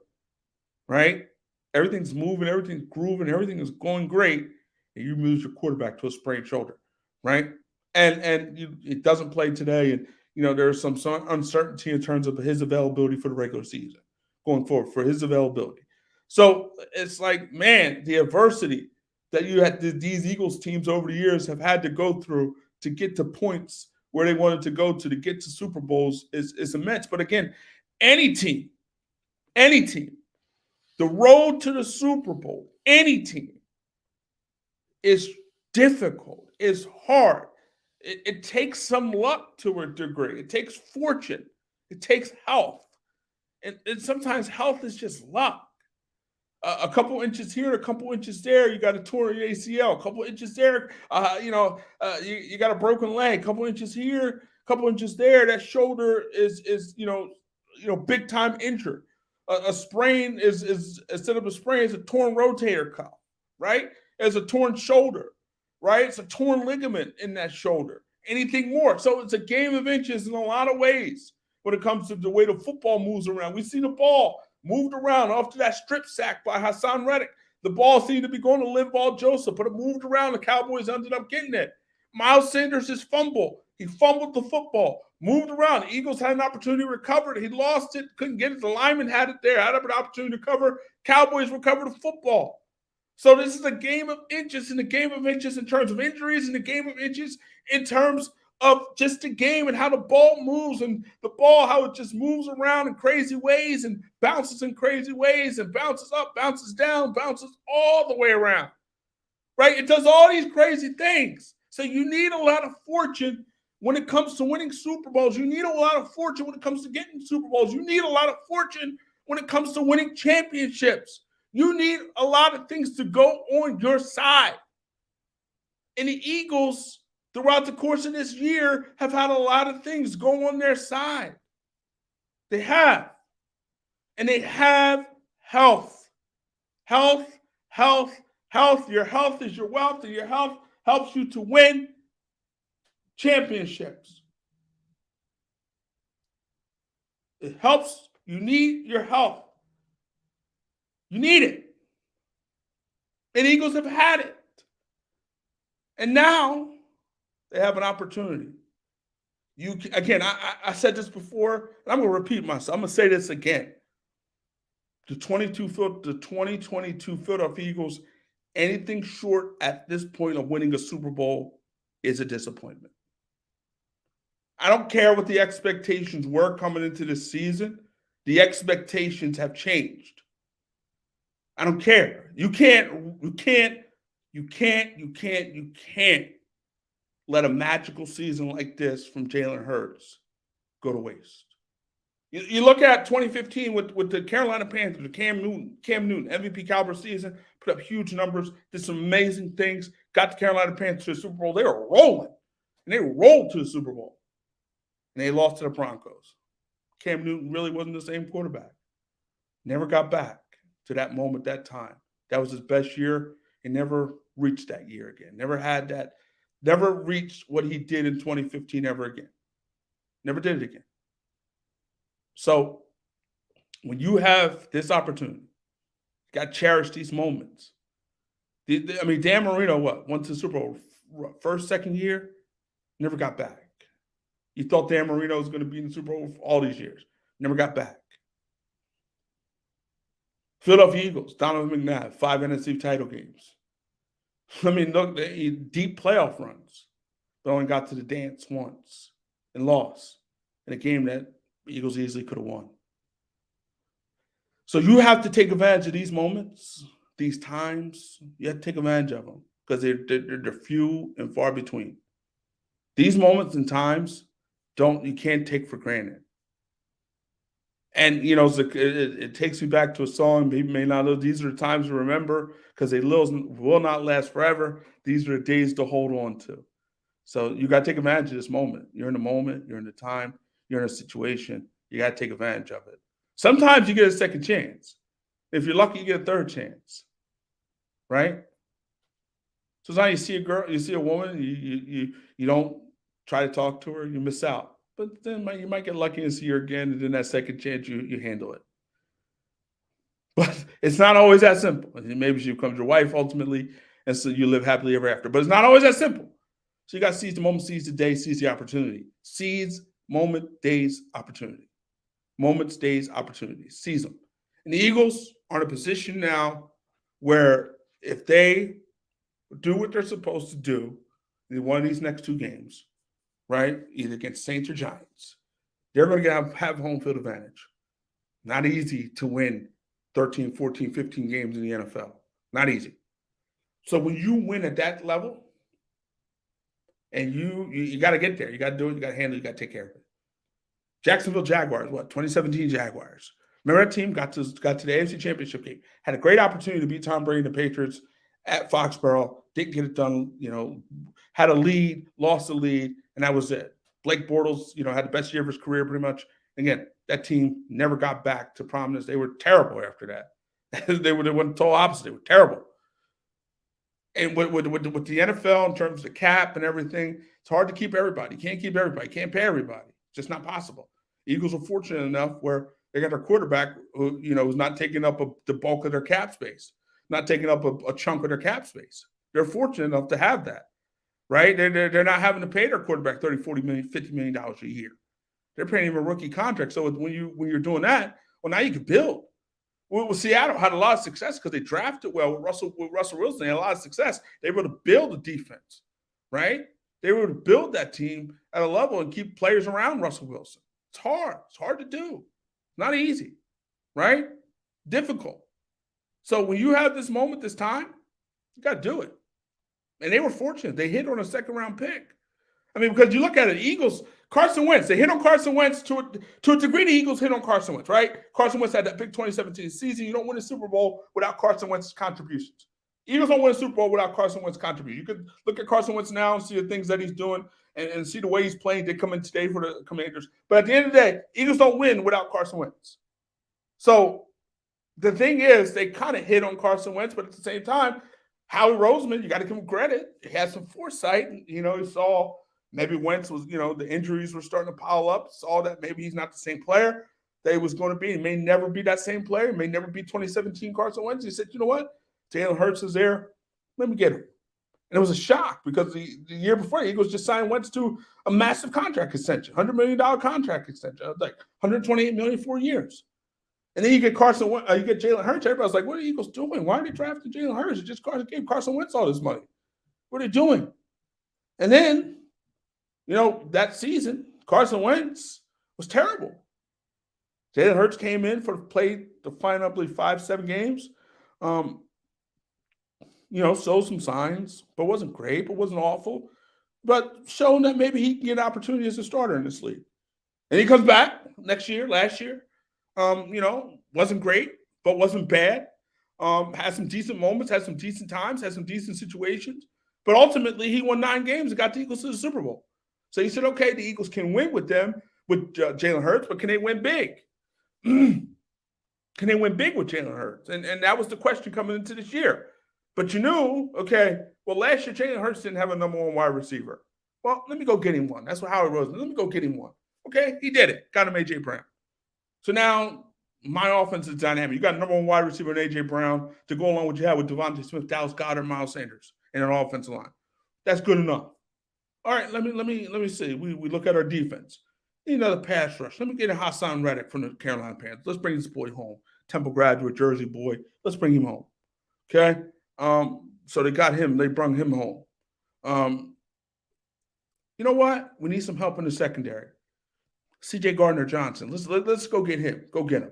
S1: right? Everything's moving, everything's grooving, everything is going great, and you lose your quarterback to a sprained shoulder, right? And it doesn't play today, and there's some uncertainty in terms of his availability for the regular season going forward for his availability. So it's like, man, the adversity that you had these Eagles teams over the years have had to go through to get to points where they wanted to go to get to Super Bowls is immense. But again, any team, any team, the road to the Super Bowl, any team, is difficult, is hard. It takes some luck to a degree. It takes fortune. It takes health. And sometimes health is just luck. A couple inches here, a couple inches there, you got a torn ACL. A couple inches there, you got a broken leg. A couple inches here, a couple inches there. That shoulder is big time injured. A sprain is instead of a sprain, it's a torn rotator cuff, right? It's a torn shoulder, right? It's a torn ligament in that shoulder. Anything more. So it's a game of inches in a lot of ways when it comes to the way the football moves around. We see the ball moved around after that strip sack by Hassan Reddick. The ball seemed to be going to Linval Joseph, but it moved around. The Cowboys ended up getting it. Miles Sanders' fumble. He fumbled the football, moved around. The Eagles had an opportunity to recover it. He lost it, couldn't get it. The lineman had it there, had an opportunity to cover. Cowboys recovered the football. So this is a game of inches, and a game of inches in terms of injuries, and a game of inches in terms of just the game and how the ball moves, and the ball, how it just moves around in crazy ways and bounces in crazy ways and bounces up, bounces down, bounces all the way around, right? It does all these crazy things. So you need a lot of fortune when it comes to winning Super Bowls. You need a lot of fortune when it comes to getting Super Bowls. You need a lot of fortune when it comes to winning championships. You need a lot of things to go on your side. And the Eagles, throughout the course of this year, have had a lot of things go on their side. They have. And they have health. Health, health, health. Your health is your wealth, and your health helps you to win championships. It helps. You need your health. You need it. And Eagles have had it. And now they have an opportunity. I said this before, and I'm going to repeat myself. I'm going to say this again. The 2022 Philadelphia Eagles, anything short at this point of winning a Super Bowl is a disappointment. I don't care what the expectations were coming into this season. The expectations have changed. I don't care. You can't let a magical season like this from Jalen Hurts go to waste. You look at 2015 with the Carolina Panthers, Cam Newton, MVP caliber season, put up huge numbers, did some amazing things, got the Carolina Panthers to the Super Bowl. They were rolling, and they rolled to the Super Bowl, and they lost to the Broncos. Cam Newton really wasn't the same quarterback. Never got back to that moment, that time. That was his best year. He never reached that year again. Never had that. Never reached what he did in 2015 ever again. Never did it again. So when you have this opportunity, you got to cherish these moments. Dan Marino, went to the Super Bowl first, second year, never got back. You thought Dan Marino was going to be in the Super Bowl for all these years. Never got back. Philadelphia Eagles, Donovan McNabb, 5 NFC title games. Look, deep playoff runs, but only got to the dance once and lost in a game that the Eagles easily could have won. So you have to take advantage of these moments, these times. You have to take advantage of them because they're few and far between. These moments and times you can't take for granted. And, it takes me back to a song. People may not know. These are the times to remember because they will not last forever. These are the days to hold on to. So you got to take advantage of this moment. You're in the moment. You're in the time. You're in a situation. You got to take advantage of it. Sometimes you get a second chance. If you're lucky, you get a third chance. Right? So now you see a girl, you see a woman, you don't try to talk to her, you miss out. But then you might get lucky and see her again, and then that second chance, you handle it. But it's not always that simple. Maybe she becomes your wife ultimately, and so you live happily ever after. But it's not always that simple. So you got to seize the moment, seize the day, seize the opportunity. Seize moment, days, opportunity. Moments, days, opportunities. Seize them. And the Eagles are in a position now where if they do what they're supposed to do in one of these next two games, right, either against Saints or Giants, they're going to have home field advantage. Not easy to win 13, 14, 15 games in the NFL. Not easy. So when you win at that level, and you got to get there. You got to do it. You got to handle it. You got to take care of it. Jacksonville Jaguars, 2017 Jaguars. Remember that team got to the AFC Championship game. Had a great opportunity to beat Tom Brady and the Patriots at Foxborough. Didn't get it done. Had a lead, lost the lead, and that was it. Blake Bortles, had the best year of his career pretty much. Again, that team never got back to prominence. They were terrible after that. They went the total opposite. They were terrible. And with the NFL in terms of the cap and everything, it's hard to keep everybody. You can't keep everybody. You can't pay everybody. It's just not possible. Eagles are fortunate enough where they got their quarterback who, who's not taking up the bulk of their cap space, not taking up a chunk of their cap space. They're fortunate enough to have that, right? They're not having to pay their quarterback $30, $40 million, $50 million a year. They're paying him a rookie contract. So when you're doing that, well, now you can build. Well, Seattle had a lot of success because they drafted well with Russell Wilson. They had a lot of success. They were able to build a defense, right? They were able to build that team at a level and keep players around Russell Wilson. It's hard. It's hard to do. Not easy, right? Difficult. So when you have this moment, this time, you got to do it. And they were fortunate. They hit on a second-round pick. I mean, because you look at it, Eagles, Carson Wentz, they hit on Carson Wentz to a degree. The Eagles hit on Carson Wentz, right? Carson Wentz had that big 2017 season. You don't win a Super Bowl without Carson Wentz's contributions. Eagles don't win a Super Bowl without Carson Wentz's contribution. You could look at Carson Wentz now and see the things that he's doing and see the way he's playing. They come in today for the Commanders. But at the end of the day, Eagles don't win without Carson Wentz. So the thing is, they kind of hit on Carson Wentz, but at the same time, Howie Roseman, you got to give him credit. He had some foresight. He saw maybe Wentz was, the injuries were starting to pile up, saw that maybe he's not the same player that he was going to be. He may never be that same player. He may never be 2017 Carson Wentz. He said, you know what? Jalen Hurts is there. Let me get him. And it was a shock because the year before, the Eagles just signed Wentz to a massive contract extension, $100 million contract extension, like $128 million 4 years. And then you get Jalen Hurts. Everybody's like, what are the Eagles doing? Why are they drafting Jalen Hurts? It just gave Carson Wentz all this money. What are they doing? And then, that season, Carson Wentz was terrible. Jalen Hurts came in played the final, I believe, 5-7 games. Showed some signs, but wasn't great, but wasn't awful. But showing that maybe he can get an opportunity as a starter in this league. And he comes back last year. Wasn't great, but wasn't bad. Had some decent moments, had some decent times, had some decent situations. But ultimately, he won 9 games and got the Eagles to the Super Bowl. So he said, okay, the Eagles can win with Jalen Hurts, but can they win big? Can they win big with Jalen Hurts? And that was the question coming into this year. But you knew, okay, well, last year, Jalen Hurts didn't have a number 1 wide receiver. Well, let me go get him one. That's what Howard Roseman. Let me go get him one. Okay, he did it. Got him A.J. Brown. So now my offense is dynamic. You got a number 1 wide receiver in A.J. Brown to go along with what you have with Devontae Smith, Dallas Goedert, Miles Sanders in an offensive line. That's good enough. All right, let me see. We look at our defense. Need another pass rush. Let me get a Hassan Reddick from the Carolina Panthers. Let's bring this boy home. Temple graduate, Jersey boy. Let's bring him home. Okay? So they got him. They brought him home. You know what? We need some help in the secondary. C.J. Gardner-Johnson. Let's go get him. Go get him.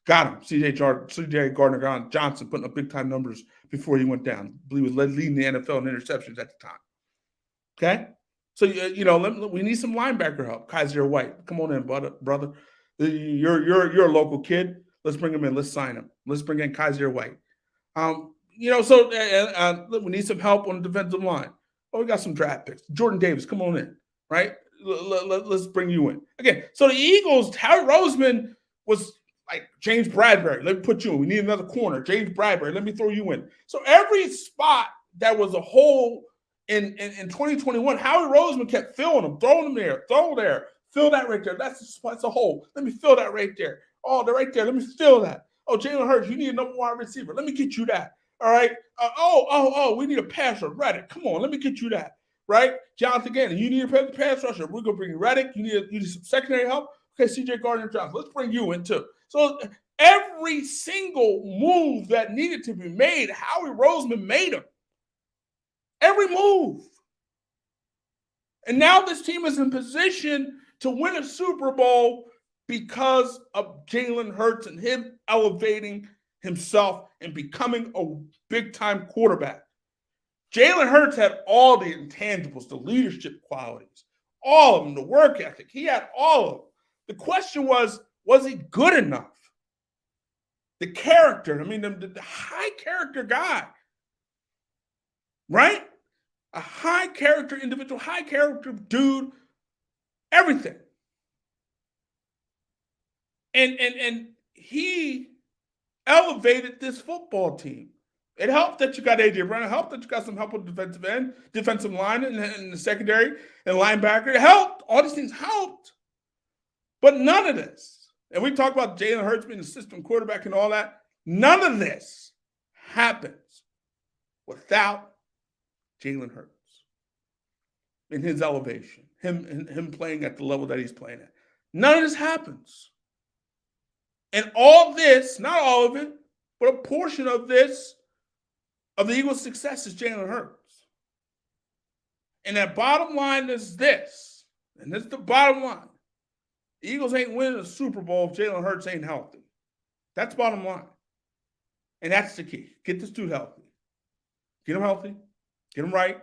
S1: Got him. C.J. Gardner-Johnson putting up big-time numbers before he went down. I believe he was leading the NFL in interceptions at the time. Okay? So, we need some linebacker help. Kaiser White. Come on in, brother. You're a local kid. Let's bring him in. Let's sign him. Let's bring in Kaiser White. We need some help on the defensive line. Oh, we got some draft picks. Jordan Davis, come on in, right? Let's bring you in. Again, so the Eagles, Howie Roseman was like James Bradbury. Let me put you in. We need another corner. James Bradbury, let me throw you in. So every spot that was a hole in 2021, Howie Roseman kept filling them, throwing them there, throw there, fill that right there. That's a hole. Let me fill that right there. Oh, they're right there. Let me fill that. Oh, Jalen Hurts, you need a number one receiver. Let me get you that. All right. We need a passer. Reddick. Come on, let me get you that. Right? Jonathan Gannon, you need a pass rusher. We're going to bring Reddick. You need some secondary help. Okay, CJ Gardner Johnson. Let's bring you in too. So every single move that needed to be made, Howie Roseman made them. Every move. And now this team is in position to win a Super Bowl because of Jalen Hurts and him elevating himself and becoming a big-time quarterback. Jalen Hurts had all the intangibles, the leadership qualities, all of them, the work ethic. He had all of them. The question was he good enough? The character, I mean, the high character guy, right? A high character individual, high character dude, everything. And he elevated this football team. It helped that you got A.J. Brown. It helped that you got some help with defensive end, defensive line, and the secondary, and linebacker. It helped. All these things helped. But none of this, and we talk about Jalen Hurts being the system quarterback and all that, none of this happens without Jalen Hurts in his elevation, him playing at the level that he's playing at. None of this happens. And all this, not all of it, but a portion of this, of the Eagles' success is Jalen Hurts. And that bottom line is this, and this is the bottom line. The Eagles ain't winning a Super Bowl if Jalen Hurts ain't healthy. That's bottom line. And that's the key. Get this dude healthy. Get him healthy. Get him right.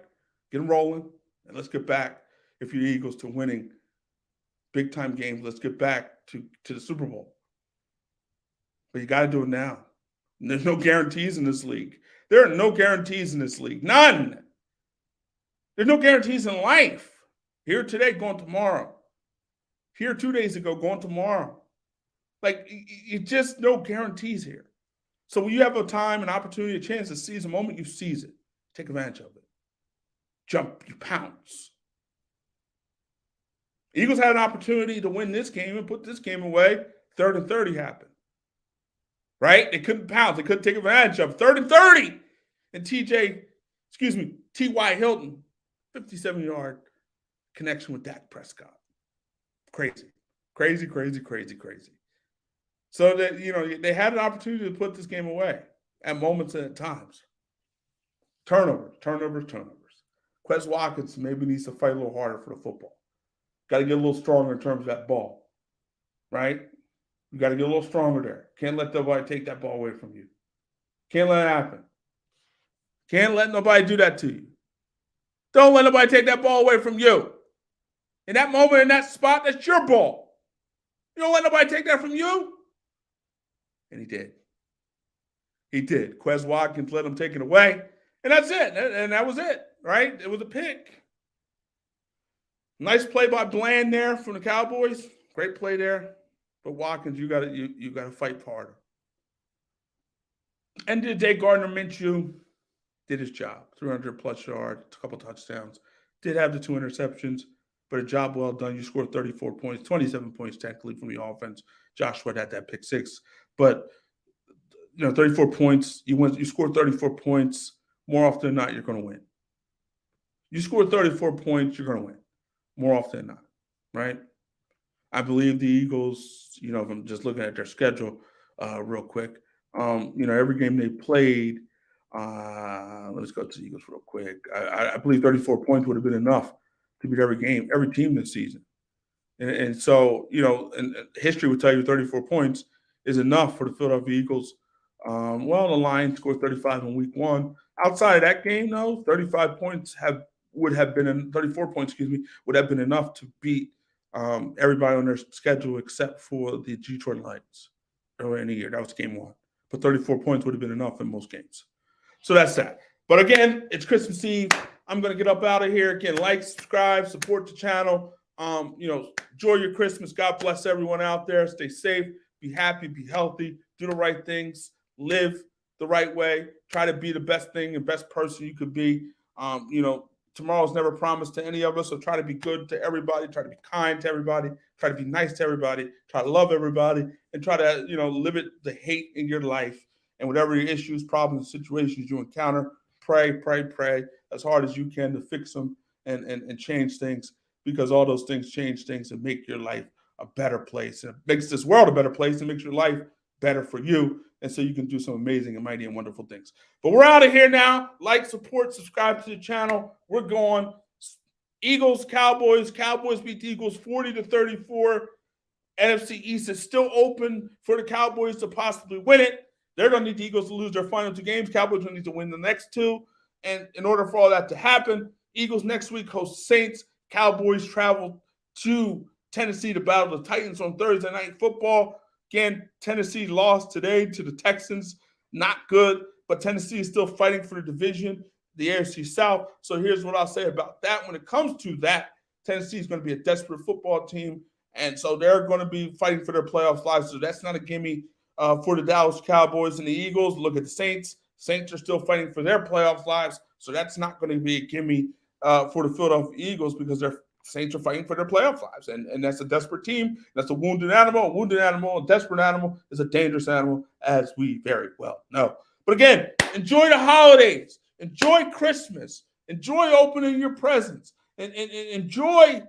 S1: Get him rolling. And let's get back, if you're the Eagles, to winning big-time games. Let's get back to the Super Bowl. But you got to do it now. And there's no guarantees in this league. There are no guarantees in this league. None. There's no guarantees in life. Here today, going tomorrow. Here 2 days ago, going tomorrow. Like, you just no guarantees here. So when you have a time, an opportunity, a chance to seize a moment, you seize it. Take advantage of it. Jump, you pounce. Eagles had an opportunity to win this game and put this game away. 3rd and 30 happened. Right? They couldn't pounce. They couldn't take advantage of it. 3rd and 30. And T.Y. Hilton, 57-yard connection with Dak Prescott. Crazy. So that, they had an opportunity to put this game away at moments and at times. Turnovers. Quez Watkins maybe needs to fight a little harder for the football. Got to get a little stronger in terms of that ball. Right? You got to get a little stronger there. Can't let nobody take that ball away from you. Can't let it happen. Can't let nobody do that to you. Don't let nobody take that ball away from you. In that moment, in that spot, that's your ball. You don't let nobody take that from you. And he did. Quez Watkins let him take it away. And that's it. And that was it, right? It was a pick. Nice play by Bland there from the Cowboys. Great play there. But Watkins, you gotta fight harder. End of the day, Gardner Minshew did his job. 300-plus yards, a couple touchdowns. Did have the 2 interceptions, but a job well done. You scored 34 points, 27 points technically from the offense. Josh Sweat had that pick 6. But 34 points. You scored 34 points. More often than not, you're going to win. You scored 34 points, you're going to win. More often than not, right? I believe the Eagles, if I'm just looking at their schedule real quick, every game they played, let's go to the Eagles real quick. I believe 34 points would have been enough to beat every team this season. And so, and history would tell you 34 points is enough for the Philadelphia Eagles. The Lions scored 35 in week 1. Outside of that game, though, 34 points would have been enough to beat everybody on their schedule except for the Detroit Lions earlier in the year. That was game 1. But 34 points would have been enough in most games. So that's that. But again, it's Christmas Eve. I'm going to get up out of here. Again, like, subscribe, support the channel. Enjoy your Christmas. God bless everyone out there. Stay safe. Be happy. Be healthy. Do the right things. Live the right way. Try to be the best thing and best person you could be. tomorrow's never promised to any of us, so try to be good to everybody, try to be kind to everybody, try to be nice to everybody, try to love everybody, and try to, limit the hate in your life. And whatever your issues, problems, situations you encounter, pray as hard as you can to fix them and change things, because all those things change things and make your life a better place. And it makes this world a better place and makes your life better for you. And so you can do some amazing and mighty and wonderful things. But we're out of here now. Like, support, subscribe to the channel. We're going. Eagles, Cowboys. Cowboys beat the Eagles 40-34. NFC East is still open for the Cowboys to possibly win it. They're going to need the Eagles to lose their final 2 games. Cowboys going to need to win the next 2. And in order for all that to happen, Eagles next week host Saints. Cowboys travel to Tennessee to battle the Titans on Thursday Night Football. Again, Tennessee lost today to the Texans. Not good, but Tennessee is still fighting for the division, the AFC South. So here's what I'll say about that. When it comes to that, Tennessee is going to be a desperate football team, and so they're going to be fighting for their playoff lives. So that's not a gimme for the Dallas Cowboys and the Eagles. Look at the Saints. Saints are still fighting for their playoff lives, so that's not going to be a gimme for the Philadelphia Eagles, because their Saints are fighting for their playoff lives, and that's a desperate team. That's a wounded animal. A wounded animal, a desperate animal is a dangerous animal, as we very well know. But again, enjoy the holidays. Enjoy Christmas. Enjoy opening your presents. And enjoy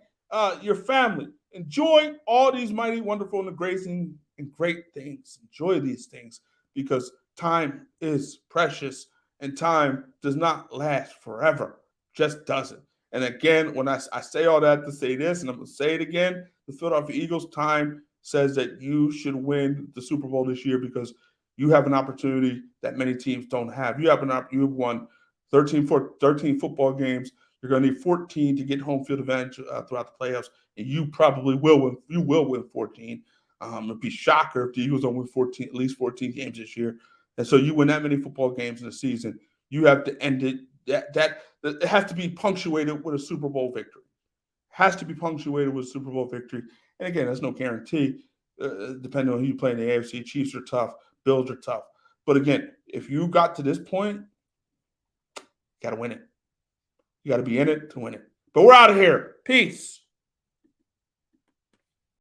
S1: your family. Enjoy all these mighty, wonderful, and amazing and great things. Enjoy these things, because time is precious and time does not last forever. Just doesn't. And again, when I say all that to say this, and I'm going to say it again, the Philadelphia Eagles time says that you should win the Super Bowl this year, because you have an opportunity that many teams don't have. You have won 13 football games. You're going to need 14 to get home field advantage throughout the playoffs, and you probably will win. You will win 14. It'd be a shocker if the Eagles don't win at least 14 games this year. And so you win that many football games in a season, you have to end it. That it has to be punctuated with a Super Bowl victory. Has to be punctuated with a Super Bowl victory. And again, there's no guarantee, depending on who you play in the AFC. Chiefs are tough. Bills are tough. But again, if you got to this point, you got to win it. You got to be in it to win it. But we're out of here. Peace.